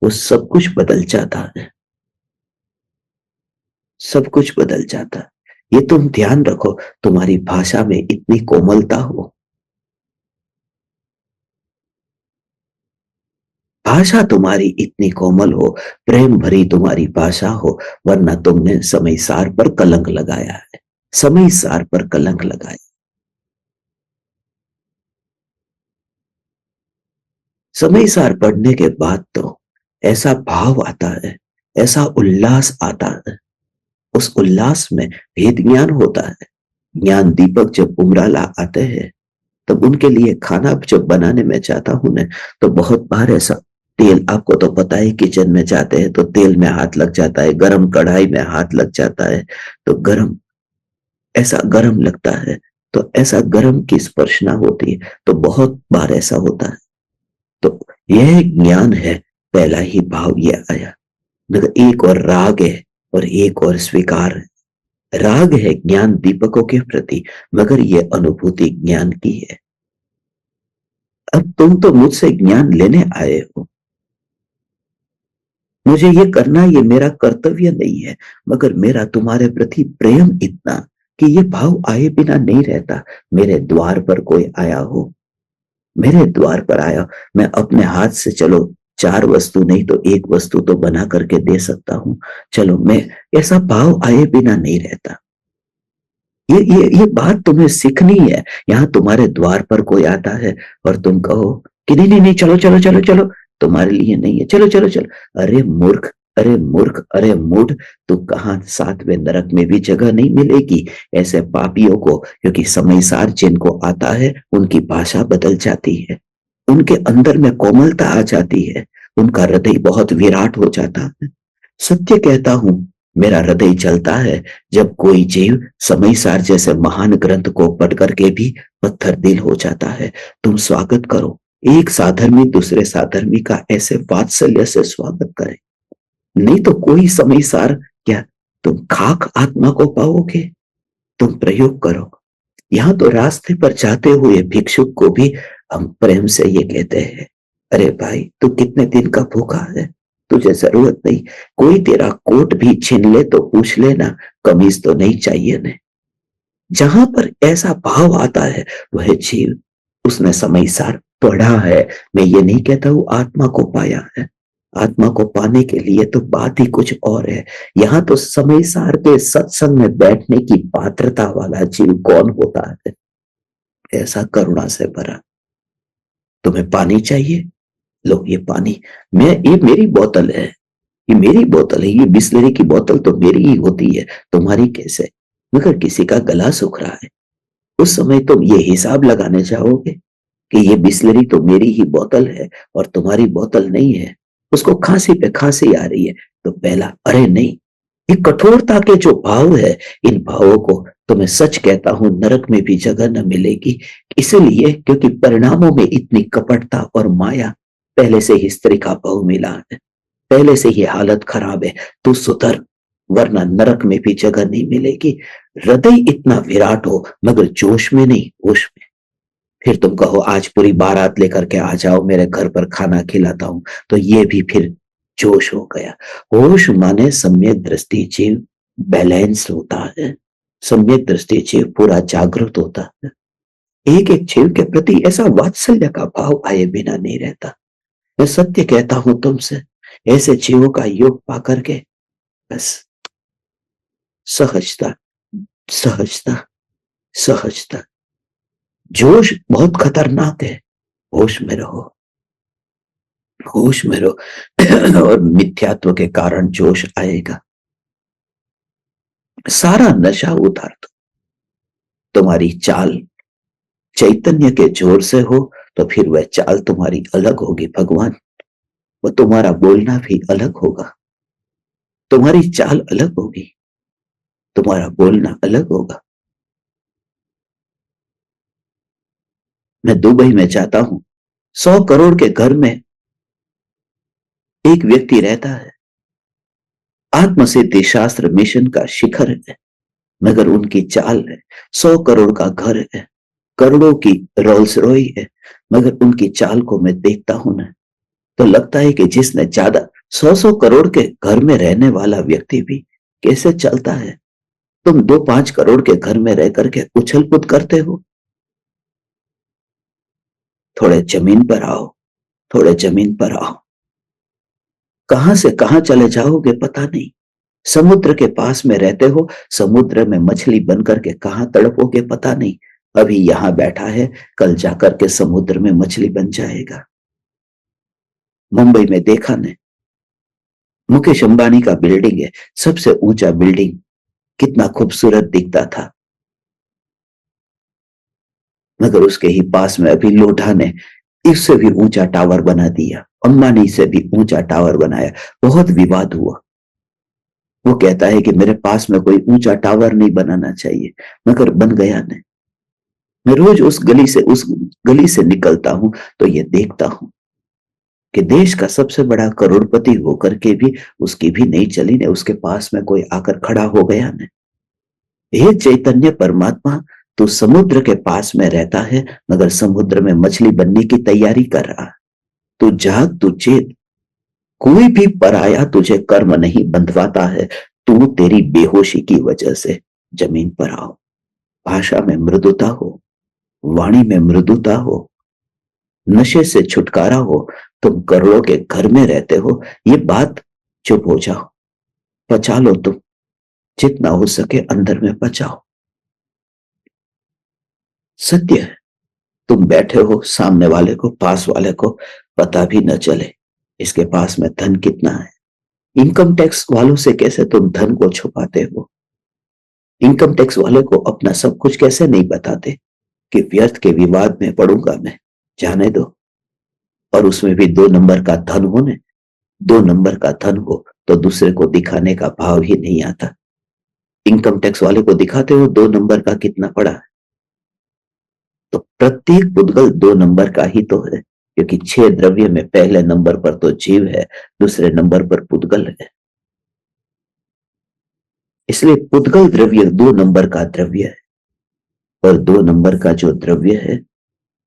वो सब कुछ बदल जाता है। सब कुछ बदल जाता है। ये तुम ध्यान रखो, तुम्हारी भाषा में इतनी कोमलता हो, भाषा तुम्हारी इतनी कोमल हो, प्रेम भरी तुम्हारी भाषा हो, वरना तुमने समयसार पर कलंक लगाया है। समयसार पर कलंक लगाया। समयसार पढ़ने के बाद तो ऐसा भाव आता है, ऐसा उल्लास आता है। उस उल्लास में भेद ज्ञान होता है। ज्ञान दीपक जब उमराला आते हैं तब उनके लिए खाना जब बनाने में जाता हूं ना, तो बहुत बार ऐसा तेल, आपको तो पता है किचन में जाते हैं तो तेल में हाथ लग जाता है, गरम कढ़ाई में हाथ लग जाता है, तो गरम, ऐसा गरम लगता है, तो ऐसा गरम की स्पर्शना होती है। तो बहुत बार ऐसा होता है। तो यह ज्ञान है, पहला ही भाव यह आया। मगर एक और राग है और एक और स्वीकार है। राग है ज्ञान दीपकों के प्रति, मगर यह अनुभूति ज्ञान की है। अब तुम तो मुझसे ज्ञान लेने आए हो, मुझे ये करना ये मेरा कर्तव्य नहीं है, मगर मेरा तुम्हारे प्रति प्रेम इतना कि ये भाव आए बिना नहीं रहता। मेरे द्वार पर कोई आया हो, मेरे द्वार पर आया, मैं अपने हाथ से चलो 4 वस्तु नहीं तो 1 वस्तु तो बना करके दे सकता हूं। चलो, मैं ऐसा भाव आए बिना नहीं रहता। ये बात तुम्हें सीखनी है। यहाँ तुम्हारे द्वार पर कोई आता है और तुम कहो कि नहीं नहीं नहीं, चलो चलो चलो चलो, तुम्हारे लिए नहीं है, चलो चलो चलो। अरे मूर्ख, अरे मूर्ख, अरे मूढ़, तू कहाँ 7वें नरक में भी जगह नहीं मिलेगी ऐसे पापियों को। क्योंकि समयसार जिनको आता है उनकी भाषा बदल जाती है, उनके अंदर में कोमलता आ जाती है, उनका हृदय बहुत विराट हो जाता है। सत्य कहता हूं, मेरा हृदय जलता है जब कोई जीव समयसार जैसे महान ग्रंथ को पढ़ करके भी पत्थर दिल हो जाता है। तुम स्वागत करो, एक साधर्मी दूसरे साधर्मी का ऐसे वात्सल्य से स्वागत करे। नहीं तो कोई समयसार क्या, तुम खाक आत्मा को पाओगे। तुम प्रयोग करो। यहां तो रास्ते पर जाते हुए भिक्षुक को भी हम प्रेम से ये कहते हैं, अरे भाई तू कितने दिन का भूखा है, तुझे जरूरत नहीं, कोई तेरा कोट भी छीन ले तो पूछ लेना, कमीज तो नहीं चाहिए ने। जहां पर ऐसा भाव आता है वह जीव, उसने समयसार पढ़ा है। मैं ये नहीं कहता हूं आत्मा को पाया है, आत्मा को पाने के लिए तो बात ही कुछ और है। यहाँ तो समयसार के सत्संग में बैठने की पात्रता वाला जीव कौन होता है, ऐसा करुणा से भरा। तुम्हें पानी चाहिए, लो ये पानी, ये मेरी बोतल है, ये मेरी बोतल है, ये बिस्लरी की बोतल तो मेरी ही होती है, तुम्हारी कैसे। मगर किसी का गला सूख रहा है, उस समय तुम ये हिसाब लगाने चाहोगे कि ये बिस्लरी तो मेरी ही बोतल है और तुम्हारी बोतल नहीं है। उसको खांसी पे खांसी आ रही है तो पहला अरे नहीं। ये कठोरता के जो भाव है, इन भावों को तो मैं सच कहता हूं नरक में भी जगह न मिलेगी। इसलिए क्योंकि परिणामों में इतनी कपटता और माया, पहले से ही स्त्री का भाव मिला है, पहले से ही हालत खराब है। तू सुधर, वरना नरक में भी जगह नहीं मिलेगी। हृदय इतना विराट हो मगर जोश में नहीं, होश में। फिर तुम कहो आज पूरी बारात लेकर के आ जाओ, मेरे घर पर खाना खिलाता हूं, तो ये भी फिर जोश हो गया। होश माने सम्यक दृष्टि, जीव बैलेंस होता है। सम्यक दृष्टि जीव पूरा जागृत होता है। एक एक जीव के प्रति ऐसा वात्सल्य का भाव आए बिना नहीं रहता। मैं सत्य कहता हूं तुमसे, ऐसे जीवों का योग पा करके बस सहजता, सहजता, सहजता। जोश बहुत खतरनाक है। होश में रहो, होश में रहो। और मिथ्यात्व के कारण जोश आएगा, सारा नशा उतार दो। तुम्हारी चाल चैतन्य के जोर से हो तो फिर वह चाल तुम्हारी अलग होगी भगवान। वो तुम्हारा बोलना भी अलग होगा, तुम्हारी चाल अलग होगी, तुम्हारा बोलना अलग होगा। मैं दुबई में जाता हूं, 100 करोड़ के घर में एक व्यक्ति रहता है, आत्मसिद्धि शास्त्र मिशन का शिखर है, मगर उनकी चाल है। 100 करोड़ का घर है, करोड़ों की रोल्स रॉय है, मगर उनकी चाल को मैं देखता हूं ना, तो लगता है कि जिसने ज्यादा 100 करोड़ के घर में रहने वाला व्यक्ति भी कैसे चलता है। तुम 2-5 करोड़ के घर में रह करके उछल कूद करते हो। थोड़े जमीन पर आओ, थोड़े जमीन पर आओ। कहां से कहां चले जाओगे पता नहीं। समुद्र के पास में रहते हो, समुद्र में मछली बनकर के कहां तड़पोगे पता नहीं। अभी यहां बैठा है, कल जाकर के समुद्र में मछली बन जाएगा। मुंबई में देखा ने, मुकेश अंबानी का बिल्डिंग है, सबसे ऊंचा बिल्डिंग, कितना खूबसूरत दिखता था, मगर उसके ही पास में अभी लोढ़ा ने इससे भी ऊंचा टावर बना दिया, अंबानी से भी ऊंचा टावर बनाया। बहुत विवाद हुआ। वो कहता है कि मेरे पास में कोई ऊंचा टावर नहीं बनाना चाहिए, मगर बन गया ने। मैं रोज उस गली से निकलता हूं तो ये देखता हूं कि देश का सबसे बड़ा करोड़पति होकर के भी उसकी भी नहीं चली ने, उसके पास में कोई आकर खड़ा हो गया ने। हे चैतन्य परमात्मा, तू समुद्र के पास में रहता है मगर समुद्र में मछली बनने की तैयारी कर रहा। तू जाग, तू चेत। कोई भी पराया तुझे कर्म नहीं बंधवाता है। तू तेरी बेहोशी की वजह से जमीन पर आओ। भाषा में मृदुता हो, वाणी में मृदुता हो, नशे से छुटकारा हो। तुम करोड़ों के घर में रहते हो, ये बात चुप हो जाओ, पचा लो। तुम जितना हो सके अंदर में पचाओ। सत्य है, तुम बैठे हो, सामने वाले को, पास वाले को पता भी न चले इसके पास में धन कितना है। इनकम टैक्स वालों से कैसे तुम धन को छुपाते हो। इनकम टैक्स वाले को अपना सब कुछ कैसे नहीं बताते कि व्यर्थ के विवाद में पड़ूंगा मैं, जाने दो। और उसमें भी 2 नंबर का धन हो ने, 2 नंबर का धन हो तो दूसरे को दिखाने का भाव ही नहीं आता। इनकम टैक्स वाले को दिखाते हो 2 नंबर का कितना पड़ा है, तो प्रत्येक पुद्गल 2 नंबर का ही तो है, क्योंकि 6 द्रव्य में पहले नंबर पर तो जीव है, दूसरे नंबर पर पुद्गल है। इसलिए पुद्गल द्रव्य 2 नंबर का द्रव्य है, और 2 नंबर का जो द्रव्य है,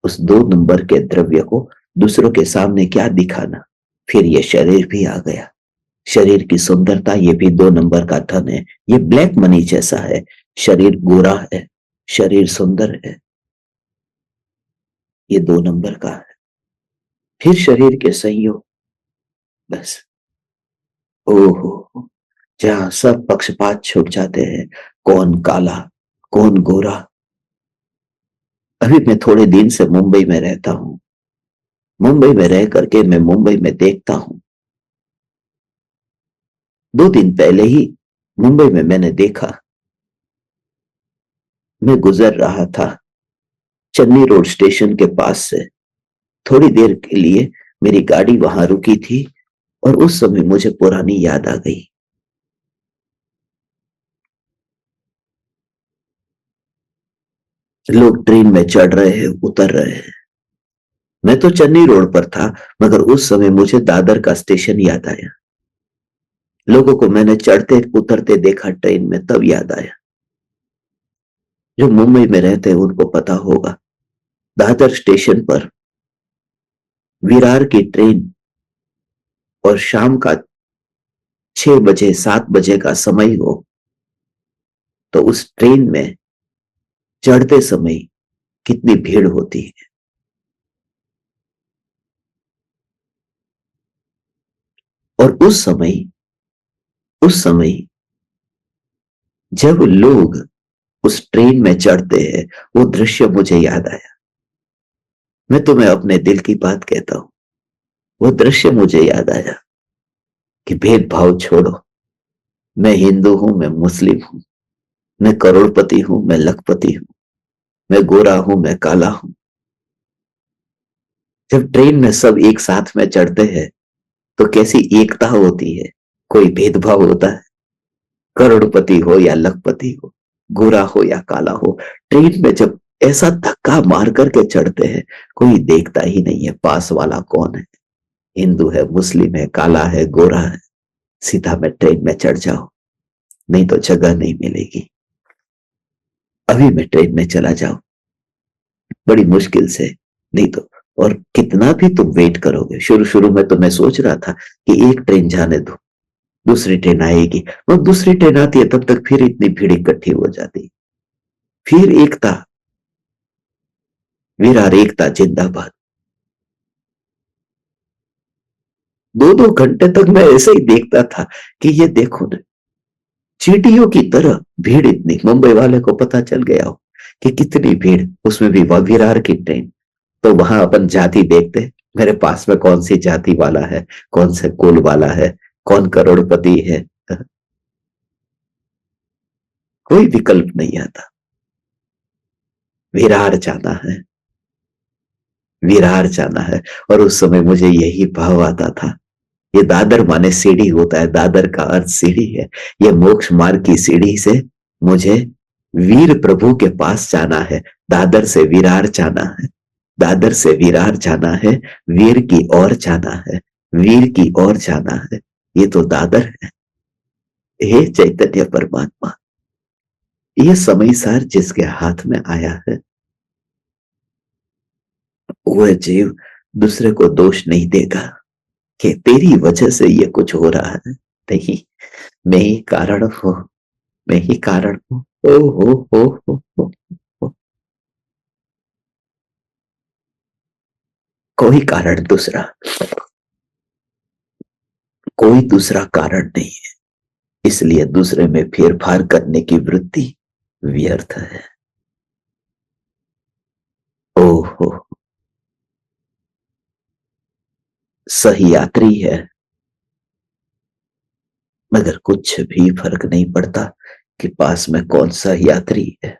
उस 2 नंबर के द्रव्य को दूसरों के सामने क्या दिखाना। फिर ये शरीर भी आ गया, शरीर की सुंदरता, ये भी 2 नंबर का धन है। ये ब्लैक मनी जैसा है, शरीर गोरा है, शरीर सुंदर है, ये 2 नंबर का है। फिर शरीर के संयोग, बस ओहो, जहां सब पक्षपात छुप जाते हैं, कौन काला कौन गोरा। अभी मैं थोड़े दिन से मुंबई में रहता हूं, मुंबई में रह करके मैं मुंबई में देखता हूं। 2 दिन पहले ही मुंबई में मैंने देखा, मैं गुजर रहा था चन्नी रोड स्टेशन के पास से, थोड़ी देर के लिए मेरी गाड़ी वहां रुकी थी, और उस समय मुझे पुरानी याद आ गई। लोग ट्रेन में चढ़ रहे हैं, उतर रहे हैं। मैं तो चन्नी रोड पर था, मगर उस समय मुझे दादर का स्टेशन याद आया। लोगों को मैंने चढ़ते उतरते देखा ट्रेन में, तब याद आया। जो मुंबई में रहते हैं उनको पता होगा, दादर स्टेशन पर विरार की ट्रेन और शाम का 6 बजे 7 बजे का समय हो, तो उस ट्रेन में चढ़ते समय कितनी भीड़ होती है। और उस समय जब लोग उस ट्रेन में चढ़ते हैं, वो दृश्य मुझे याद आया। मैं तुम्हें अपने दिल की बात कहता हूं, वो दृश्य मुझे याद आया कि भेदभाव छोड़ो। मैं हिंदू हूं, मैं मुस्लिम हूं, मैं करोड़पति हूं, मैं लखपति हूं, मैं गोरा हूं, मैं काला हूं। जब ट्रेन में सब एक साथ में चढ़ते हैं तो कैसी एकता होती है। कोई भेदभाव होता है, करोड़पति हो या लखपति हो, गोरा हो या काला हो। ट्रेन में जब ऐसा धक्का मार करके चढ़ते हैं, कोई देखता ही नहीं है पास वाला कौन है, हिंदू है, मुस्लिम है, काला है, गोरा है। सीधा में ट्रेन में चढ़ जाओ, नहीं तो जगह नहीं मिलेगी। अभी मैं ट्रेन में चला जाऊं, बड़ी मुश्किल से, नहीं तो। और कितना भी तुम वेट करोगे। शुरू शुरू में तो मैं सोच रहा था कि एक ट्रेन जाने दो, दूसरी ट्रेन आएगी। और दूसरी ट्रेन आती है तब तक फिर इतनी भीड़ इकट्ठी हो जाती। फिर एकता, विरार एकता जिंदाबाद। 2-2 घंटे तक मैं ऐसे ही देखता था कि ये देखो ना, चींटियों की तरह भीड़ इतनी। मुंबई वाले को पता चल गया हो कि कितनी भीड़, उसमें भी विरार की ट्रेन। तो वहां अपन जाति देखते, मेरे पास में कौन सी जाति वाला है, कौन से कुल वाला है, कौन करोड़पति है। कोई विकल्प नहीं आता। विरार जाना है, विरार जाना है। और उस समय मुझे यही भाव आता था। ये दादर माने सीढ़ी होता है, दादर का अर्थ सीढ़ी है। ये मोक्ष मार्ग की सीढ़ी से मुझे वीर प्रभु के पास जाना है। दादर से विरार जाना है, दादर से विरार जाना है, वीर की ओर जाना है, वीर की ओर जाना है। ये तो दादर है। हे चैतन्य परमात्मा, ये समय सार जिसके हाथ में आया है, वह जीव दूसरे को दोष नहीं देगा कि तेरी वजह से ये कुछ हो रहा है। नहीं, मैं ही कारण हूं, मैं ही कारण हूं। ओ हो। कोई कारण दूसरा, कोई दूसरा कारण नहीं है। इसलिए दूसरे में फेरफार करने की वृत्ति व्यर्थ है। ओहो, सही यात्री है, मगर कुछ भी फर्क नहीं पड़ता कि पास में कौन सा यात्री है।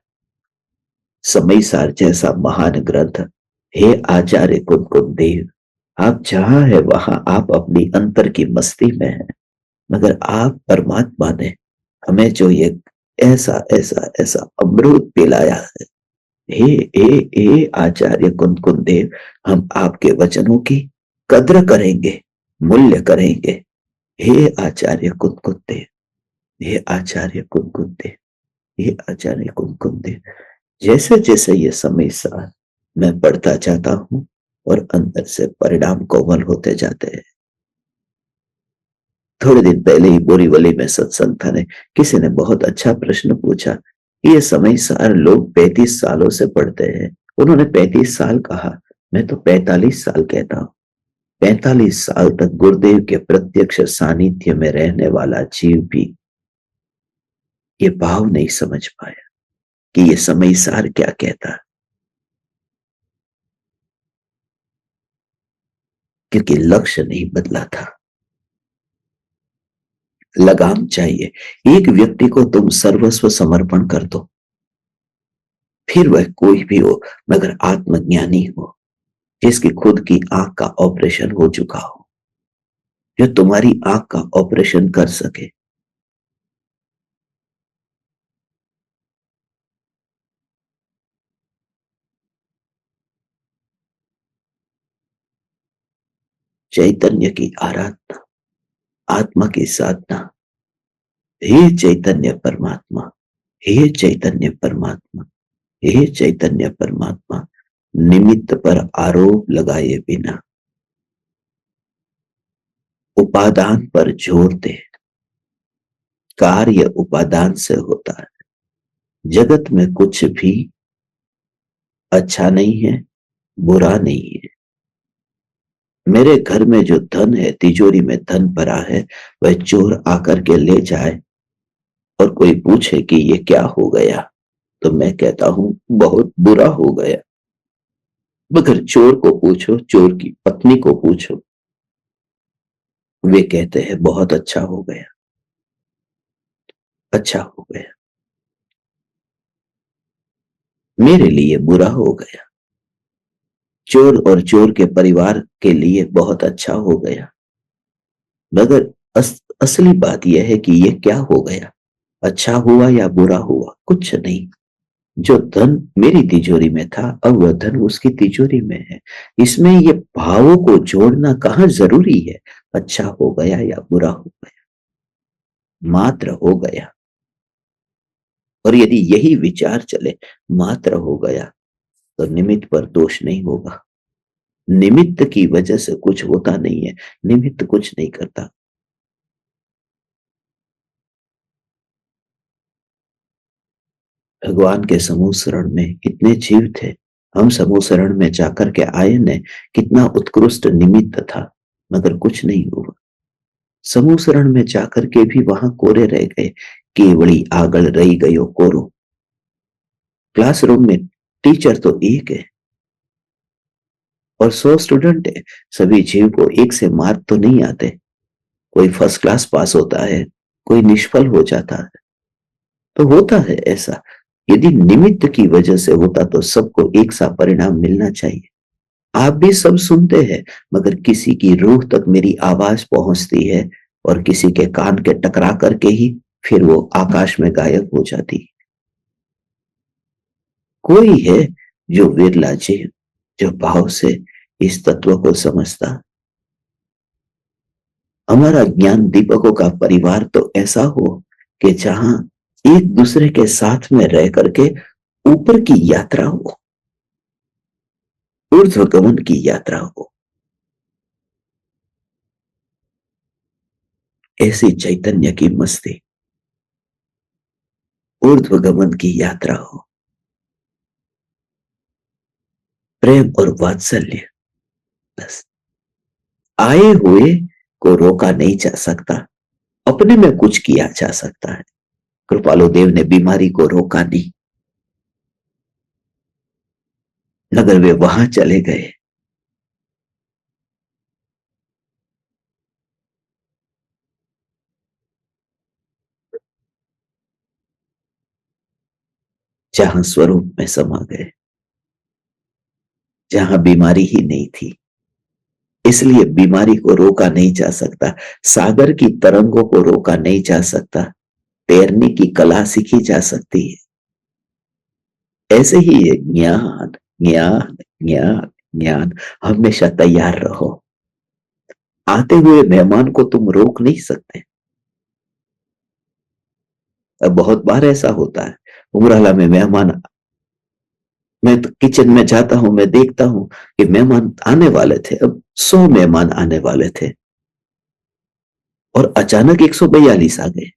समय सार जैसा महान ग्रंथ, हे आचार्य कुंकुम देव, आप जहां है वहां आप अपनी अंतर की मस्ती में है। मगर आप परमात्मा ने हमें जो ये ऐसा ऐसा ऐसा अमृत पिलाया है, हे हे हे आचार्य कुंकुम देव, हम आपके वचनों की कद्र करेंगे, मूल्य करेंगे। हे आचार्य कुंकुम देव, हे आचार्य कुंकुम देव, हे आचार्य कुंकुम देव। जैसे जैसे ये समय सार मैं बढ़ता जाता हूं और अंदर से परिणाम कोमल होते जाते हैं। थोड़े दिन पहले ही बोरीवली में सत्संग था ने किसी ने बहुत अच्छा प्रश्न पूछा कि ये समय सार लोग 35 सालों से पढ़ते हैं। उन्होंने 35 साल कहा, मैं तो 45 साल कहता हूं। 45 साल तक गुरुदेव के प्रत्यक्ष सानिध्य में रहने वाला जीव भी ये भाव नहीं समझ पाया कि ये समय सार क्या कहता। क्योंकि लक्ष्य नहीं बदला था। लगाम चाहिए। एक व्यक्ति को तुम सर्वस्व समर्पण कर दो, फिर वह कोई भी हो, मगर आत्मज्ञानी हो, जिसकी खुद की आंख का ऑपरेशन हो चुका हो, जो तुम्हारी आंख का ऑपरेशन कर सके। चैतन्य की आराधना, आत्मा की साधना। हे चैतन्य परमात्मा, हे चैतन्य परमात्मा, हे चैतन्य परमात्मा, निमित्त पर आरोप लगाए बिना उपादान पर जोर दे। कार्य उपादान से होता है। जगत में कुछ भी अच्छा नहीं है, बुरा नहीं है। मेरे घर में जो धन है, तिजोरी में धन भरा है, वह चोर आकर के ले जाए और कोई पूछे कि ये क्या हो गया, तो मैं कहता हूं बहुत बुरा हो गया। मगर चोर को पूछो, चोर की पत्नी को पूछो, वे कहते हैं बहुत अच्छा हो गया, अच्छा हो गया। मेरे लिए बुरा हो गया, चोर और चोर के परिवार के लिए बहुत अच्छा हो गया। मगर असली बात यह है कि यह क्या हो गया, अच्छा हुआ या बुरा हुआ, कुछ नहीं। जो धन मेरी तिजोरी में था, अब वह धन उसकी तिजोरी में है। इसमें ये भावों को जोड़ना कहाँ जरूरी है, अच्छा हो गया या बुरा हो गया, मात्र हो गया। और यदि यही विचार चले, मात्र हो गया, तो निमित्त पर दोष नहीं होगा। निमित्त की वजह से कुछ होता नहीं है, निमित्त कुछ नहीं करता। भगवान के समूह शरण में कितने जीव थे, हम समूह शरण में जाकर के आए ने, कितना उत्कृष्ट निमित्त था, मगर कुछ नहीं हुआ। समूह शरण में जाकर के भी वहां कोरे रह गए, केवड़ी आगल रही गयो कोरो। क्लासरूम में टीचर तो एक है और 100 स्टूडेंट है, सभी जीव को एक से मार्क तो नहीं आते। कोई फर्स्ट क्लास पास होता है, कोई निष्फल हो जाता है, तो होता है ऐसा। यदि निमित्त की वजह से होता तो सबको एक सा परिणाम मिलना चाहिए। आप भी सब सुनते हैं, मगर किसी की रूह तक मेरी आवाज पहुंचती है और किसी के कान के टकरा करके ही फिर वो आकाश में गायब हो जाती है। कोई है जो विरला जीव, जो भाव से इस तत्व को समझता। हमारा ज्ञान दीपकों का परिवार तो ऐसा हो कि जहां एक दूसरे के साथ में रह करके ऊपर की यात्रा हो, ऊर्ध्वगमन की यात्रा हो। ऐसी चैतन्य की मस्ती, ऊर्ध्वगमन की यात्रा हो। प्रेम और वात्सल्य, बस। आए हुए को रोका नहीं जा सकता, अपने में कुछ किया जा सकता है। कृपालु देव ने बीमारी को रोका नहीं, मगर वे वहां चले गए जहां स्वरूप में समा गए, जहां बीमारी ही नहीं थी। इसलिए बीमारी को रोका नहीं जा सकता, सागर की तरंगों को रोका नहीं जा सकता, तैरने की कला सीखी जा सकती है। ऐसे ही है ज्ञान, ज्ञान, ज्ञान, ज्ञान। हमेशा तैयार रहो। आते हुए मेहमान को तुम रोक नहीं सकते। अब बहुत बार ऐसा होता है, उमराला में मेहमान, मैं तो किचन में जाता हूं, मैं देखता हूं कि मेहमान आने वाले थे, अब 100 मेहमान आने वाले थे और अचानक 142 आ गए।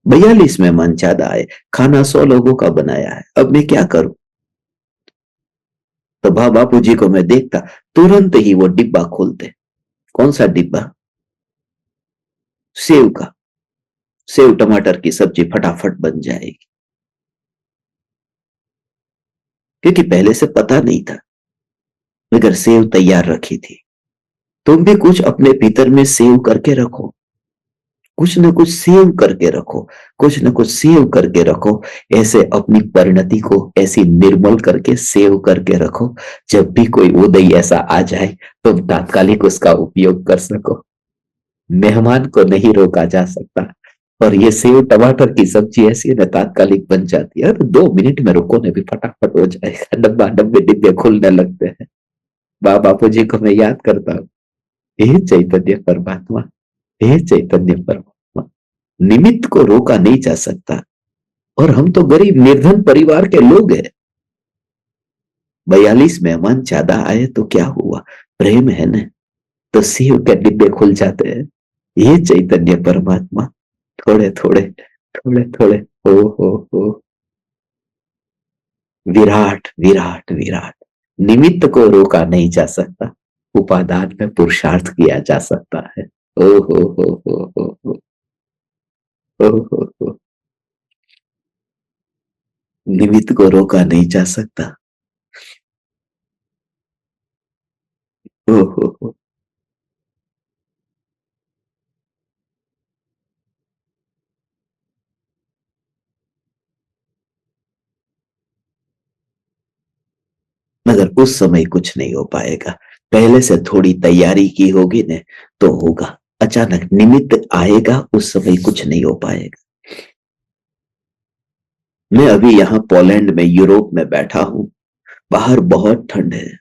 42 मेहमान ज्यादा आए, खाना 100 लोगों का बनाया है, अब मैं क्या करूं। तो बापू जी को मैं देखता, तुरंत ही वो डिब्बा खोलते। कौन सा डिब्बा? सेव का। सेव टमाटर की सब्जी फटाफट बन जाएगी, क्योंकि पहले से पता नहीं था, मगर सेव तैयार रखी थी। तुम भी कुछ अपने भीतर में सेव करके रखो, कुछ न कुछ सेव करके रखो, कुछ न कुछ सेव करके रखो। ऐसे अपनी परिणति को ऐसी निर्मल करके सेव करके रखो, जब भी कोई उदय ऐसा आ जाए तुम तात्कालिक उसका उपयोग कर सको। मेहमान को नहीं रोका जा सकता। और ये सेव टमाटर की सब्जी ऐसी है ना, तात्कालिक बन जाती है, तो 2 मिनट में रुको ने भी फटाफट हो जाएगा, डब्बा डब्बे डिब्बे खुलने लगते हैं। बापू जी को मैं याद करता हूँ, हे चैतन्य परमात्मा, हे चैतन्य परमात्मा, निमित्त को रोका नहीं जा सकता, और हम तो गरीब निर्धन परिवार के लोग हैं। 42 मेहमान ज्यादा आए तो क्या हुआ, प्रेम है ना, तो सेव के डिब्बे खुल जाते हैं। ये चैतन्य परमात्मा, थोड़े थोड़े थोड़े थोड़े, हो विराट विराट विराट। निमित्त को रोका नहीं जा सकता, उपादान में पुरुषार्थ किया जा सकता है। ओ हो ओ हो। निमित्त को रोका नहीं जा सकता। ओ हो। मगर उस समय कुछ नहीं हो पाएगा, पहले से थोड़ी तैयारी की होगी ने तो होगा। अचानक निमित्त आएगा, उस समय कुछ नहीं हो पाएगा। मैं अभी यहाँ पोलैंड में, यूरोप में बैठा हूं, बाहर बहुत ठंड है,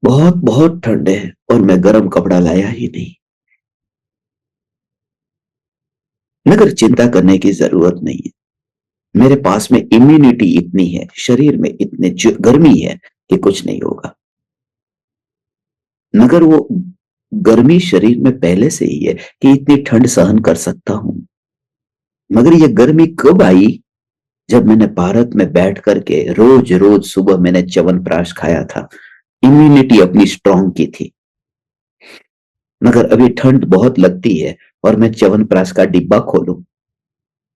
बहुत बहुत ठंड है, और मैं गर्म कपड़ा लाया ही नहीं। मगर चिंता करने की जरूरत नहीं है, मेरे पास में इम्यूनिटी इतनी है, शरीर में इतने गर्मी है कि कुछ नहीं होगा। मगर वो गर्मी शरीर में पहले से ही है कि इतनी ठंड सहन कर सकता हूं। मगर ये गर्मी कब आई, जब मैंने भारत में बैठ करके रोज रोज सुबह मैंने च्यवनप्राश खाया था, इम्यूनिटी अपनी स्ट्रांग की थी। मगर अभी ठंड बहुत लगती है और मैं च्यवनप्राश का डिब्बा खोलूं,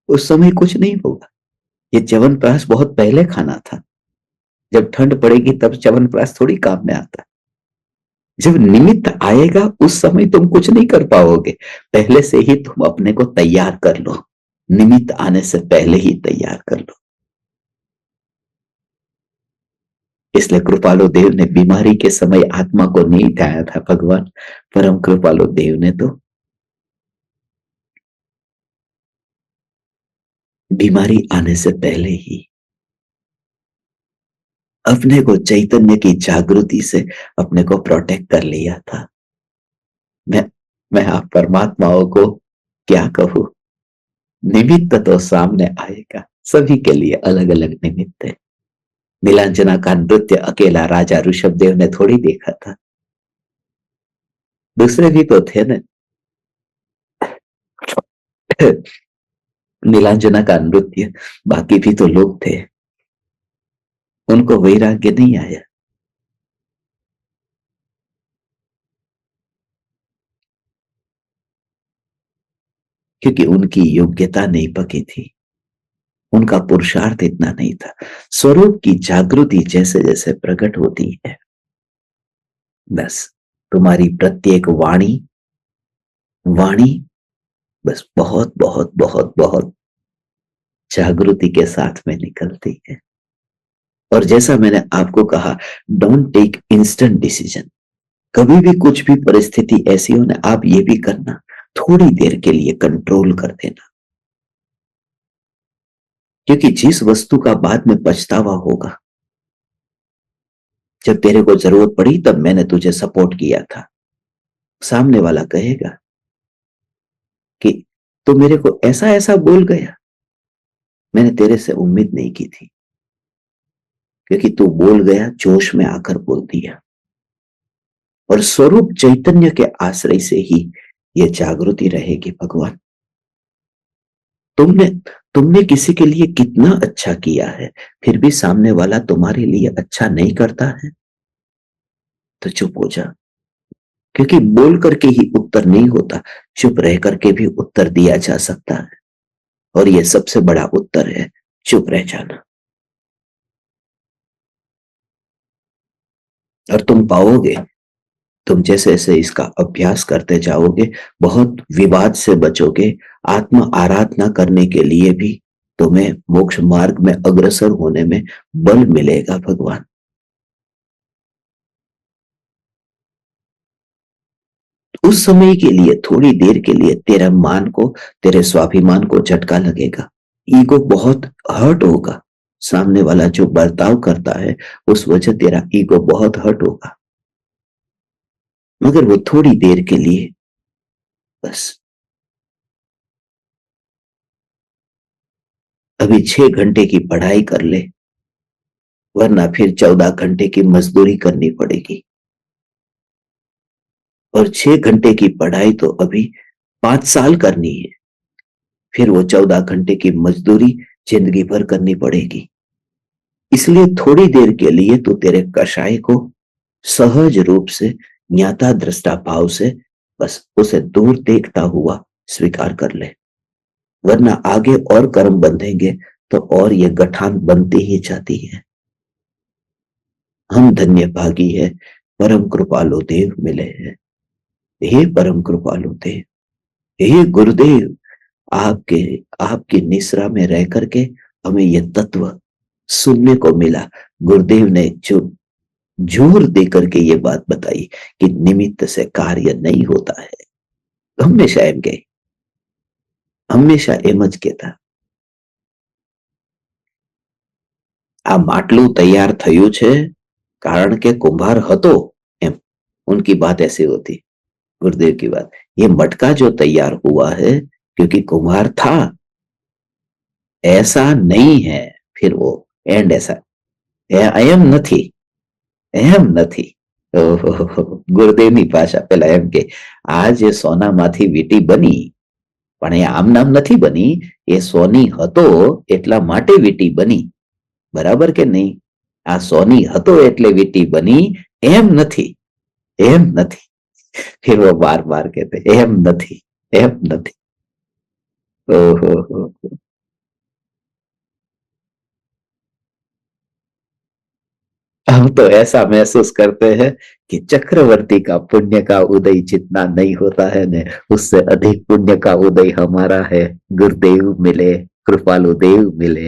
उस समय कुछ नहीं होगा। ये च्यवनप्राश बहुत पहले खाना था, जब ठंड पड़ेगी तब च्यवनप्राश थोड़ी काम में आता। जब निमित्त आएगा उस समय तुम कुछ नहीं कर पाओगे, पहले से ही तुम अपने को तैयार कर लो, निमित्त आने से पहले ही तैयार कर लो। इसलिए कृपालु देव ने बीमारी के समय आत्मा को नहीं ध्याया था भगवान, परम कृपालु देव ने तो बीमारी आने से पहले ही अपने को चैतन्य की जागृति से अपने को प्रोटेक्ट कर लिया था। मैं मैं आप परमात्माओं को क्या कहूं, निमित्त तो सामने आएगा, सभी के लिए अलग अलग निमित्त है। नीलांजना का नृत्य अकेला राजा ऋषभ देव ने थोड़ी देखा था, दूसरे भी तो थे ना। नीलांजना का नृत्य, बाकी भी तो लोग थे, उनको वैराग्य नहीं आया, क्योंकि उनकी योग्यता नहीं पकी थी, उनका पुरुषार्थ इतना नहीं था। स्वरूप की जागृति जैसे जैसे प्रकट होती है, बस तुम्हारी प्रत्येक वाणी वाणी बस बहुत बहुत बहुत बहुत जागृति के साथ में निकलती है। और जैसा मैंने आपको कहा, डोंट टेक इंस्टेंट डिसीजन। कभी भी कुछ भी परिस्थिति ऐसी हो ना, आप ये भी करना, थोड़ी देर के लिए कंट्रोल कर देना, क्योंकि जिस वस्तु का बाद में पछतावा होगा, जब तेरे को जरूरत पड़ी तब मैंने तुझे सपोर्ट किया था, सामने वाला कहेगा कि तू मेरे को ऐसा ऐसा बोल गया, मैंने तेरे से उम्मीद नहीं की थी, क्योंकि तू बोल गया, जोश में आकर बोल दिया। और स्वरूप चैतन्य के आश्रय से ही यह जागृति रहेगी। भगवान, तुमने तुमने किसी के लिए कितना अच्छा किया है, फिर भी सामने वाला तुम्हारे लिए अच्छा नहीं करता है, तो चुप हो जा, क्योंकि बोल करके ही उत्तर नहीं होता, चुप रह करके भी उत्तर दिया जा सकता है। और यह सबसे बड़ा उत्तर है, चुप रह जाना। और तुम पाओगे, तुम जैसे जैसे इसका अभ्यास करते जाओगे, बहुत विवाद से बचोगे, आत्म आराधना करने के लिए भी तुम्हें मोक्ष मार्ग में अग्रसर होने में बल मिलेगा। भगवान, उस समय के लिए, थोड़ी देर के लिए तेरा मान को, तेरे स्वाभिमान को झटका लगेगा, ईगो बहुत हर्ट होगा, सामने वाला जो बर्ताव करता है उस वजह तेरा ईगो बहुत हर्ट होगा, मगर वो थोड़ी देर के लिए बस अभी 6 घंटे की पढ़ाई कर ले, वरना फिर 14 घंटे की मजदूरी करनी पड़ेगी। और 6 घंटे की पढ़ाई तो अभी 5 साल करनी है, फिर वो 14 घंटे की मजदूरी जिंदगी भर करनी पड़ेगी। इसलिए थोड़ी देर के लिए तू तेरे कषाय को सहज रूप से, ज्ञाता दृष्टा भाव से बस उसे दूर देखता हुआ स्वीकार कर ले, वरना आगे और कर्म बंधेंगे तो और ये गठान बनती ही जाती है। हम धन्य भागी है, परम कृपालु देव मिले हैं। हे परम कृपालु देव, हे गुरुदेव, आपके आपकी निश्रा में रह करके हमें ये तत्व सुनने को मिला। गुरुदेव ने जो जोर दे करके ये बात बताई कि निमित्त से कार्य नहीं होता है, हमेशा एम के हमेशा एम ज કહેતા। આ માટલું તૈયાર થયું છે કારણ કે કુંભાર હતો, એમ उनकी बात ऐसी होती। गुरुदेव की बात, ये मटका जो तैयार हुआ है क्योंकि कुम्हार था, ऐसा नहीं है। फिर वो एंड ऐसा, એમ નથી, એમ નથી। ઓહો, ગુરુદેવની ભાષા પેલા એમ કે આ જે સોનામાંથી વીંટી બની, પણ એ આમ નામ નથી બની, એ સોની હતો એટલા માટે વીંટી બની, બરાબર કે નહીં? આ સોની હતો એટલે વીંટી બની, એમ નથી, એમ નથી। फिर वो बार बार कहते एम नहीं, एम नहीं। ओहो हो। हम तो ऐसा महसूस करते हैं कि चक्रवर्ती का पुण्य का उदय जितना नहीं होता है न, उससे अधिक पुण्य का उदय हमारा है। गुरुदेव मिले, कृपालु देव मिले,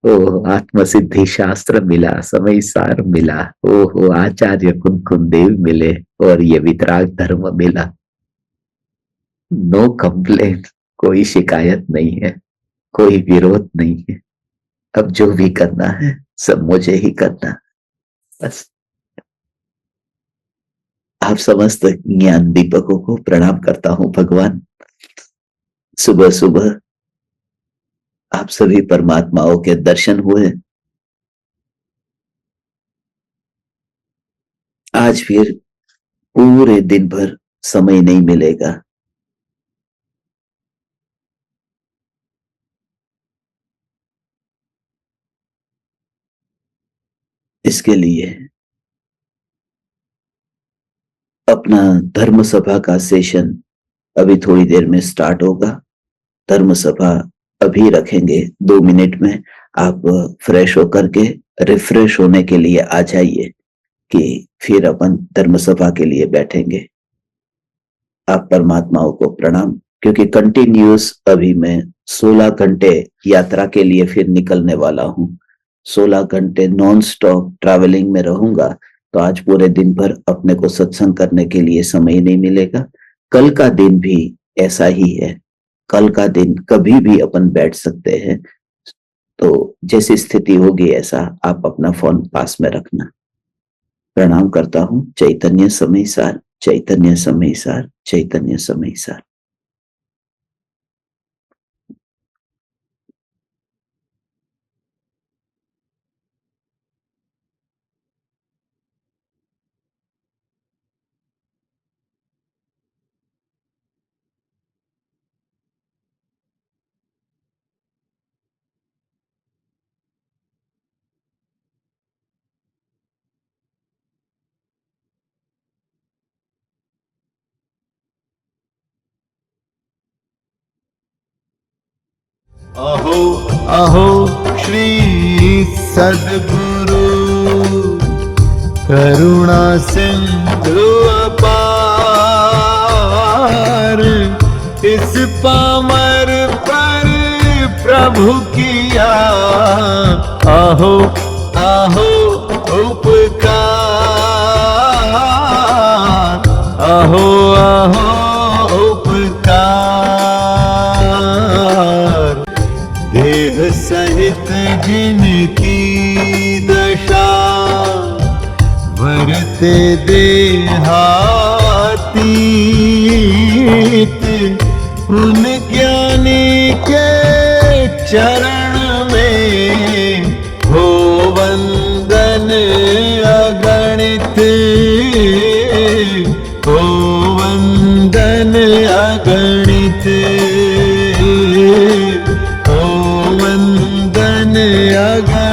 ओह आत्म सिद्धि शास्त्र मिला, समय सार मिला, ओहो आचार्य कुन देव मिले, और ये वितराग धर्म मिला। नो कंप्लेन, कोई शिकायत नहीं है, कोई विरोध नहीं है। अब जो भी करना है सब मुझे ही करना, बस। आप समस्त ज्ञान दीपकों को प्रणाम करता हूं भगवान। सुबह सुबह आप सभी परमात्माओं के दर्शन हुए। आज फिर पूरे दिन भर समय नहीं मिलेगा, इसके लिए अपना धर्म सभा का सेशन अभी थोड़ी देर में स्टार्ट होगा। धर्म सभा अभी रखेंगे 2 मिनट में। आप फ्रेश होकर के रिफ्रेश होने के लिए आ जाइए कि फिर अपन धर्म सभा के लिए बैठेंगे। आप परमात्माओं को प्रणाम, क्योंकि कंटिन्यूस अभी मैं 16 घंटे यात्रा के लिए फिर निकलने वाला हूं। 16 घंटे नॉन स्टॉप ट्रैवलिंग में रहूंगा, तो आज पूरे दिन भर अपने को सत्संग करने के लिए समय नहीं मिलेगा। कल का दिन भी ऐसा ही है, कल का दिन कभी भी अपन बैठ सकते हैं। तो जैसी स्थिति होगी ऐसा आप अपना फोन पास में रखना। प्रणाम करता हूं। चैतन्य समय सार, चैतन्य समय सार, चैतन्य समय सार। अहो अहो श्री सद्गुरु करुणा सिंधु अपार, इस पामर पर प्रभु किया अहो अहो उपकार, अहो अहो उपकार। देह सहित जिनकी दशा, वरते देहातीत, उन ज्ञानी के चरण में हो वंदन अगणित, हो वंदन अगणित, हो वंदन अगणित।